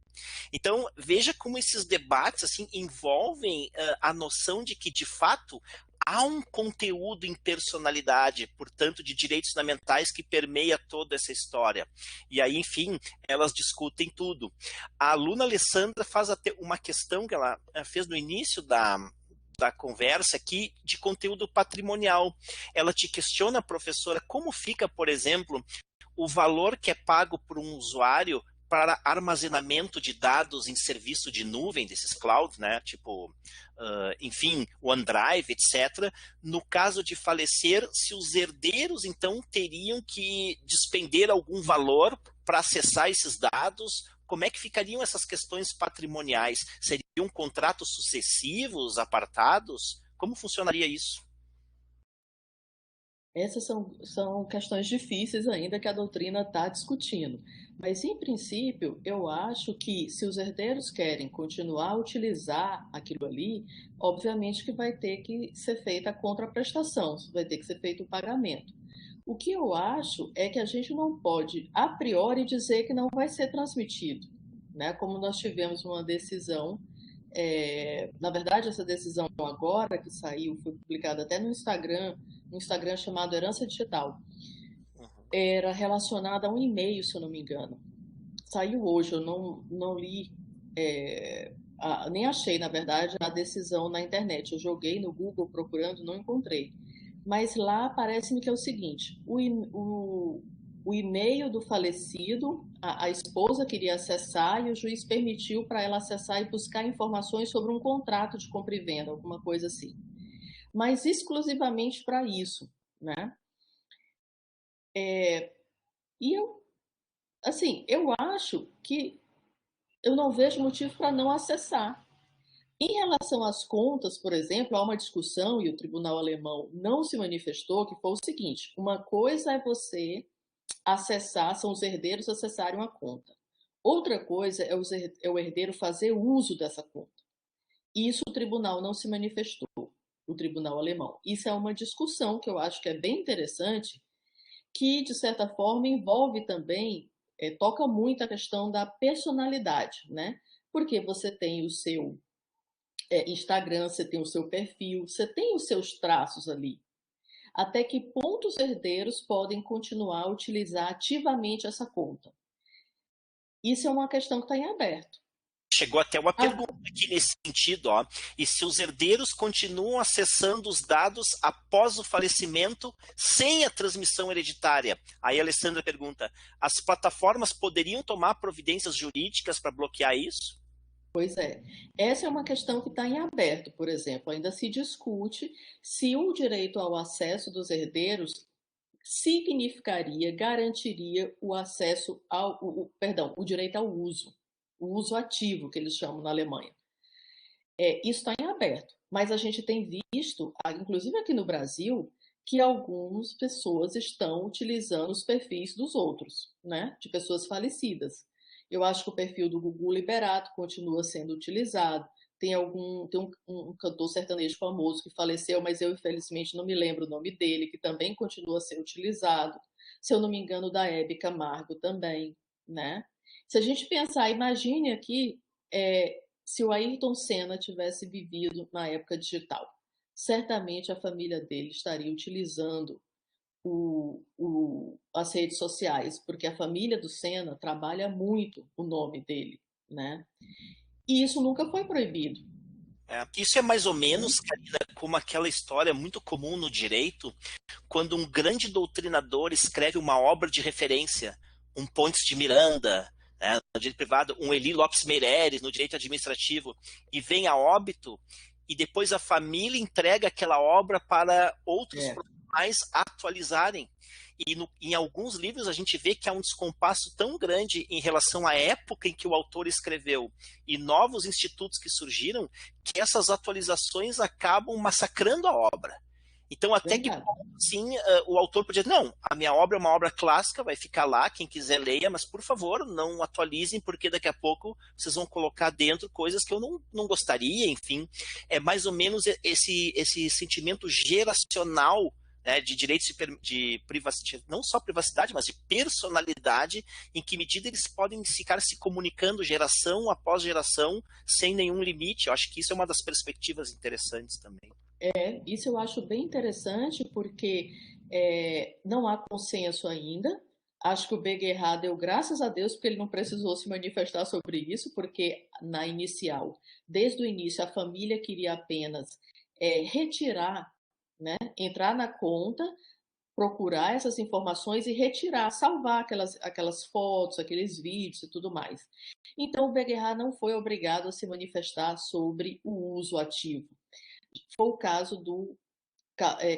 Speaker 2: Então, veja como esses debates assim, envolvem a noção de que, de fato, há um conteúdo em personalidade, portanto, de direitos fundamentais que permeia toda essa história. E aí, enfim, elas discutem tudo. A aluna Alessandra faz até uma questão que ela fez no início da conversa aqui de conteúdo patrimonial. Ela te questiona, professora, como fica, por exemplo, o valor que é pago por um usuário para armazenamento de dados em serviço de nuvem desses clouds, né? Tipo, enfim, OneDrive, etc. No caso de falecer, se os herdeiros, então, teriam que despender algum valor para acessar esses dados, como é que ficariam essas questões patrimoniais? Seriam contratos sucessivos, apartados? Como funcionaria isso?
Speaker 4: Essas são questões difíceis ainda que a doutrina está discutindo. Mas, em princípio, eu acho que se os herdeiros querem continuar a utilizar aquilo ali, obviamente que vai ter que ser feita a contraprestação, vai ter que ser feito o pagamento. O que eu acho é que a gente não pode, a priori, dizer que não vai ser transmitido, né? Como nós tivemos uma decisão, na verdade, essa decisão agora que saiu, foi publicada até no Instagram chamado Herança Digital, era relacionada a um e-mail, se eu não me engano. Saiu hoje, eu não li, nem achei, na verdade, a decisão na internet. Eu joguei no Google procurando, não encontrei. Mas lá parece-me que é o seguinte, o e-mail do falecido, a esposa queria acessar e o juiz permitiu para ela acessar e buscar informações sobre um contrato de compra e venda, alguma coisa assim. Mas exclusivamente para isso, né? E eu acho que eu não vejo motivo para não acessar. Em relação às contas, por exemplo, há uma discussão e o tribunal alemão não se manifestou, que foi o seguinte, uma coisa é você acessar, são os herdeiros acessarem uma conta. Outra coisa é o herdeiro fazer uso dessa conta. Isso o tribunal não se manifestou, o tribunal alemão. Isso é uma discussão que eu acho que é bem interessante, que, de certa forma, envolve também, toca muito a questão da personalidade, né? Porque você tem o seu Instagram, você tem o seu perfil, você tem os seus traços ali. Até que ponto os herdeiros podem continuar a utilizar ativamente essa conta? Isso é uma questão que está em aberto.
Speaker 2: Chegou até uma pergunta aqui nesse sentido, ó. E se os herdeiros continuam acessando os dados após o falecimento sem a transmissão hereditária? Aí a Alessandra pergunta, as plataformas poderiam tomar providências jurídicas para bloquear isso?
Speaker 4: Pois é. Essa é uma questão que está em aberto, por exemplo. Ainda se discute se o direito ao acesso dos herdeiros significaria, garantiria o acesso o direito ao uso. O uso ativo, que eles chamam na Alemanha. Isso está em aberto, mas a gente tem visto, inclusive aqui no Brasil, que algumas pessoas estão utilizando os perfis dos outros, né? De pessoas falecidas. Eu acho que o perfil do Gugu Liberato continua sendo utilizado. Tem um cantor sertanejo famoso que faleceu, mas eu, infelizmente, não me lembro o nome dele, que também continua a ser utilizado. Se eu não me engano, da Hebe Camargo também, né? Se a gente pensar, imagine aqui se o Ayrton Senna tivesse vivido na época digital. Certamente a família dele estaria utilizando as redes sociais, porque a família do Senna trabalha muito o nome dele, né? E isso nunca foi proibido.
Speaker 2: Isso é mais ou menos, Karina, como aquela história muito comum no direito, quando um grande doutrinador escreve uma obra de referência, um Pontes de Miranda, no direito privado, um Eli Lopes Meireles no direito administrativo, e vem a óbito, e depois a família entrega aquela obra para outros profissionais atualizarem. E em alguns livros a gente vê que há um descompasso tão grande em relação à época em que o autor escreveu e novos institutos que surgiram, que essas atualizações acabam massacrando a obra. Então, até que sim, o autor podia dizer, não, a minha obra é uma obra clássica, vai ficar lá, quem quiser leia, mas por favor, não atualizem, porque daqui a pouco vocês vão colocar dentro coisas que eu não gostaria, enfim. É mais ou menos esse sentimento geracional, né, de direitos de privacidade, não só privacidade, mas de personalidade, em que medida eles podem ficar se comunicando geração após geração, sem nenhum limite. Eu acho que isso é uma das perspectivas interessantes também.
Speaker 4: Isso eu acho bem interessante, porque não há consenso ainda. Acho que o Beguerra deu graças a Deus, porque ele não precisou se manifestar sobre isso, porque na inicial, desde o início, a família queria apenas retirar, né, entrar na conta, procurar essas informações e retirar, salvar aquelas fotos, aqueles vídeos e tudo mais. Então, o Beguerra não foi obrigado a se manifestar sobre o uso ativo. Foi o caso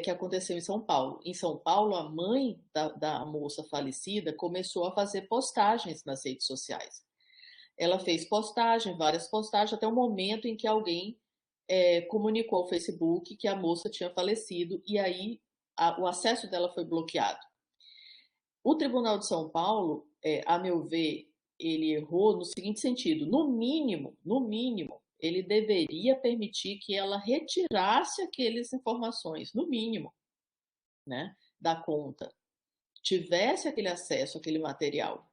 Speaker 4: que aconteceu em São Paulo. Em São Paulo, a mãe da moça falecida começou a fazer postagens nas redes sociais. Ela fez várias postagens, até o momento em que alguém comunicou ao Facebook que a moça tinha falecido, e aí o acesso dela foi bloqueado. O Tribunal de São Paulo, a meu ver, ele errou no seguinte sentido: no mínimo, ele deveria permitir que ela retirasse aquelas informações, no mínimo, né, da conta, tivesse aquele acesso àquele material.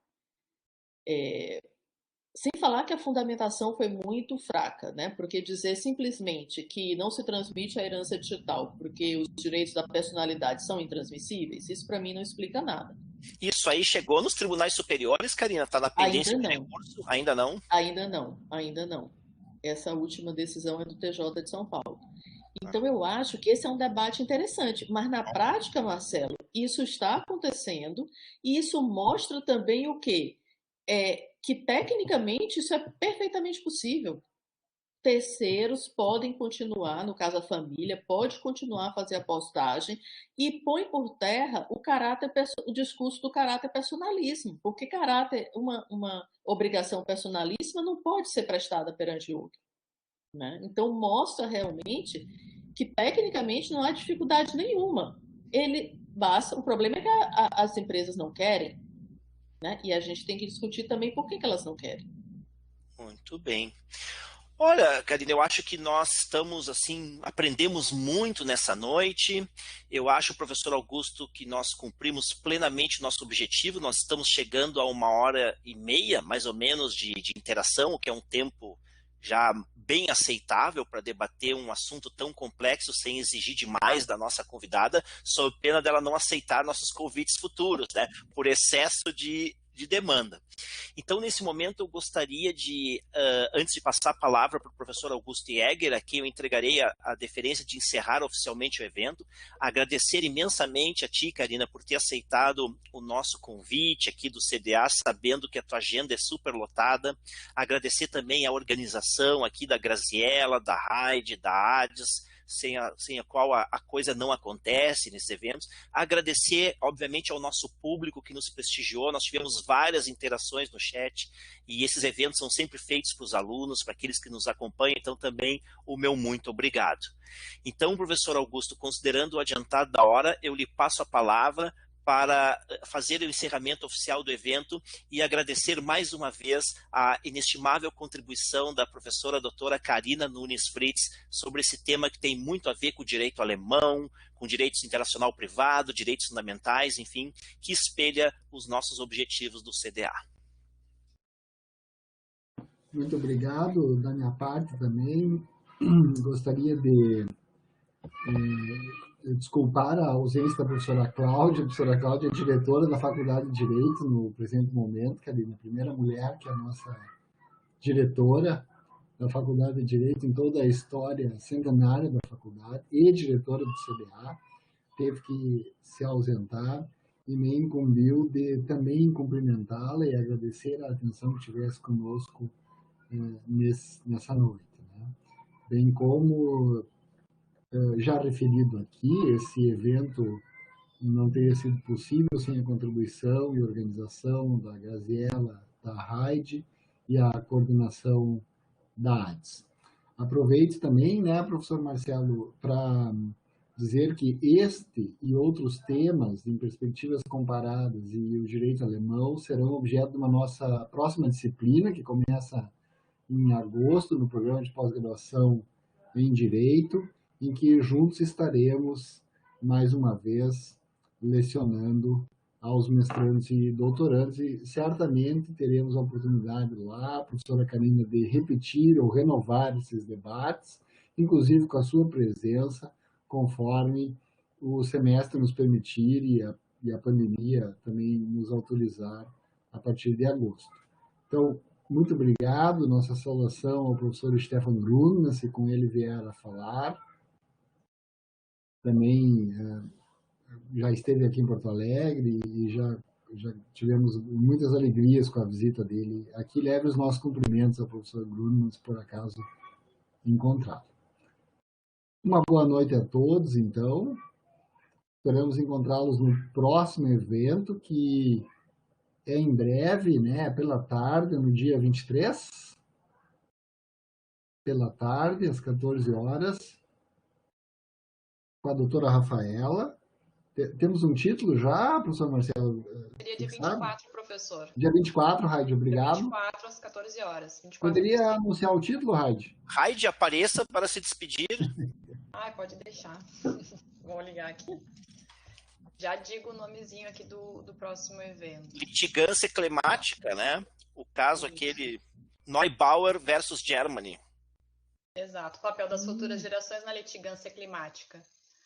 Speaker 4: Sem falar que a fundamentação foi muito fraca, né? Porque dizer simplesmente que não se transmite a herança digital porque os direitos da personalidade são intransmissíveis, isso para mim não explica nada.
Speaker 2: Isso aí chegou nos tribunais superiores, Karina? Está na pendência de recurso? Ainda não?
Speaker 4: Ainda não. Essa última decisão é do TJ de São Paulo. Então, eu acho que esse é um debate interessante. Mas, na prática, Marcelo, isso está acontecendo e isso mostra também o quê? Que, tecnicamente, isso é perfeitamente possível. Terceiros podem continuar, no caso a família, pode continuar a fazer a postagem e põe por terra o discurso do caráter personalíssimo, porque uma obrigação personalíssima não pode ser prestada perante outro, né? Então mostra realmente que tecnicamente não há dificuldade nenhuma. O problema é que as empresas não querem, né? E a gente tem que discutir também por que elas não querem.
Speaker 2: Muito bem. Olha, Karina, eu acho que nós aprendemos muito nessa noite. Eu acho, professor Augusto, que nós cumprimos plenamente o nosso objetivo. Nós estamos chegando a 1h30, mais ou menos, de interação, o que é um tempo já bem aceitável para debater um assunto tão complexo sem exigir demais da nossa convidada, sob pena dela não aceitar nossos convites futuros, né, por excesso de demanda. Então, nesse momento, eu gostaria de, antes de passar a palavra para o professor Augusto Jäger, a quem eu entregarei a deferência de encerrar oficialmente o evento, agradecer imensamente a ti, Karina, por ter aceitado o nosso convite aqui do CDA, sabendo que a tua agenda é super lotada. Agradecer também a organização aqui da Graziella, da Raide, da Ades, sem a qual a coisa não acontece nesses eventos. Agradecer, obviamente, ao nosso público que nos prestigiou. Nós tivemos várias interações no chat e esses eventos são sempre feitos para os alunos, para aqueles que nos acompanham, então também o meu muito obrigado. Então, professor Augusto, considerando o adiantado da hora, eu lhe passo a palavra para fazer o encerramento oficial do evento e agradecer mais uma vez a inestimável contribuição da professora doutora Karina Nunes Fritz sobre esse tema que tem muito a ver com o direito alemão, com direitos internacional privado, direitos fundamentais, enfim, que espelha os nossos objetivos do CDA.
Speaker 5: Muito obrigado. Da minha parte também, gostaria de desculpar a ausência da professora Cláudia. A professora Cláudia é diretora da Faculdade de Direito no presente momento, que é a primeira mulher que é a nossa diretora da Faculdade de Direito em toda a história centenária da faculdade e diretora do CDA. Teve que se ausentar e me incumbiu de também cumprimentá-la e agradecer a atenção que tivesse conosco nessa noite, né? bem como já referido aqui, esse evento não teria sido possível sem a contribuição e organização da Graziela, da Raide e a coordenação da ADS. Aproveite também, né, professor Marcelo, para dizer que este e outros temas em perspectivas comparadas e o direito alemão serão objeto de uma nossa próxima disciplina, que começa em agosto, no programa de pós-graduação em Direito, em que juntos estaremos, mais uma vez, lecionando aos mestrandos e doutorandos, e certamente teremos a oportunidade lá, professora Karina, de repetir ou renovar esses debates, inclusive com a sua presença, conforme o semestre nos permitir e a pandemia também nos autorizar a partir de agosto. Então, muito obrigado. Nossa saudação ao professor Stefan Grunman, se com ele vier a falar. Também já esteve aqui em Porto Alegre e já tivemos muitas alegrias com a visita dele aqui. Leve os nossos cumprimentos ao professor Grunman, se por acaso encontrá-lo. Uma boa noite a todos, então. Esperamos encontrá-los no próximo evento, que é em breve, né, pela tarde, no dia 23, pela tarde, às 14 horas, com a doutora Rafaela. Temos um título já, professor Marcelo?
Speaker 6: Seria dia 24, professor.
Speaker 5: Dia 24, Raide, obrigado.
Speaker 6: Dia 24, às 14 horas. 24
Speaker 5: Poderia anunciar o título, Raide?
Speaker 2: Raide, apareça para se despedir.
Speaker 6: Pode deixar. Vou ligar aqui. Já digo o nomezinho aqui do próximo evento.
Speaker 2: Litigância climática, né? O caso aquele Neubauer versus Germany.
Speaker 6: Exato. O papel das futuras gerações na litigância climática.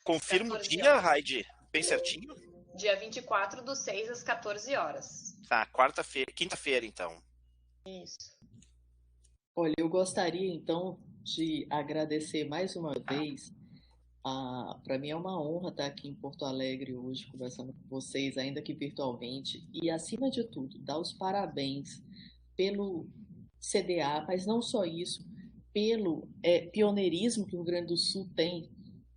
Speaker 2: Confirma o dia, Raide? Bem certinho?
Speaker 6: Dia 24, do 6 às 14 horas.
Speaker 2: Tá, quinta-feira, então.
Speaker 6: Isso.
Speaker 4: Olha, eu gostaria, então, de agradecer mais uma vez. Para mim é uma honra estar aqui em Porto Alegre hoje, conversando com vocês, ainda que virtualmente. E, acima de tudo, dar os parabéns pelo CDA, mas não só isso, pelo pioneirismo que o Rio Grande do Sul tem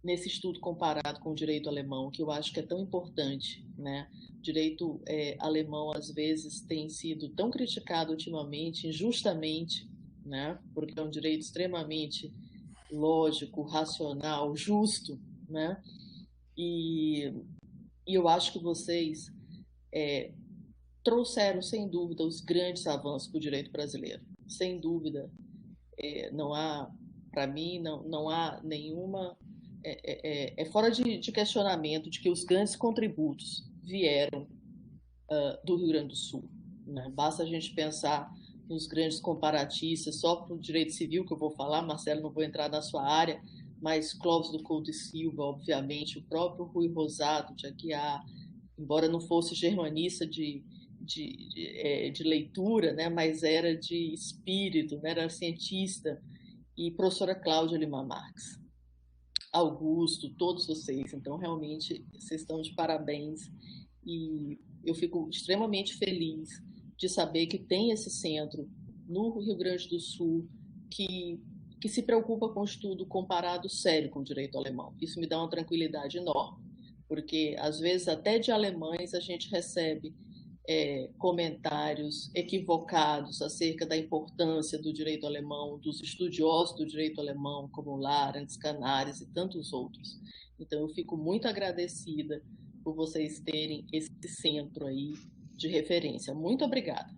Speaker 4: nesse estudo comparado com o direito alemão, que eu acho que é tão importante, né? O direito alemão, às vezes, tem sido tão criticado ultimamente, injustamente, né? Porque é um direito extremamente lógico, racional, justo, né? E eu acho que vocês trouxeram, sem dúvida, os grandes avanços para o direito brasileiro. Sem dúvida, não há, para mim, não há nenhuma... É fora de questionamento de que os grandes contributos vieram do Rio Grande do Sul, né? Basta a gente pensar nos grandes comparatistas, só para o direito civil que eu vou falar, Marcelo, não vou entrar na sua área, mas Clóvis do Couto e Silva, obviamente, o próprio Rui Rosado de Aguiar, embora não fosse germanista de leitura, né, mas era de espírito, né, era cientista, e professora Cláudia Lima Marques. Augusto, todos vocês, então realmente vocês estão de parabéns e eu fico extremamente feliz de saber que tem esse centro no Rio Grande do Sul que se preocupa com o estudo comparado sério com o direito alemão. Isso me dá uma tranquilidade enorme, porque às vezes até de alemães a gente recebe comentários equivocados acerca da importância do direito alemão, dos estudiosos do direito alemão, como Larenz, Canaris e tantos outros. Então eu fico muito agradecida por vocês terem esse centro aí de referência. Muito obrigada.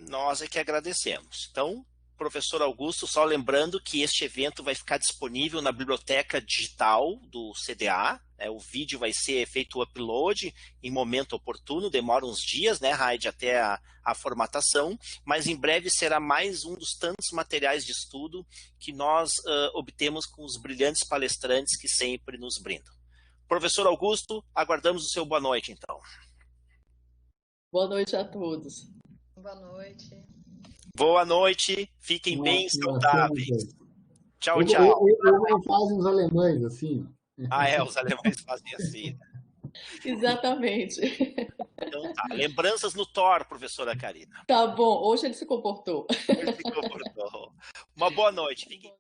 Speaker 2: Nós é que agradecemos. Então, professor Augusto, só lembrando que este evento vai ficar disponível na biblioteca digital do CDA. O vídeo vai ser feito o upload em momento oportuno, demora uns dias, né, Raide, até a formatação, mas em breve será mais um dos tantos materiais de estudo que nós obtemos com os brilhantes palestrantes que sempre nos brindam. Professor Augusto, aguardamos o seu boa noite, então.
Speaker 4: Boa noite a todos.
Speaker 6: Boa noite.
Speaker 2: Boa noite, fiquem bem saudáveis. Tchau, tchau.
Speaker 5: Eu fazem os alemães assim.
Speaker 2: Os alemães fazem assim.
Speaker 4: Exatamente.
Speaker 2: Então tá, lembranças no Thor, professora Karina.
Speaker 4: Tá bom, hoje ele se comportou.
Speaker 2: Ele se comportou. Uma boa noite. Fiquem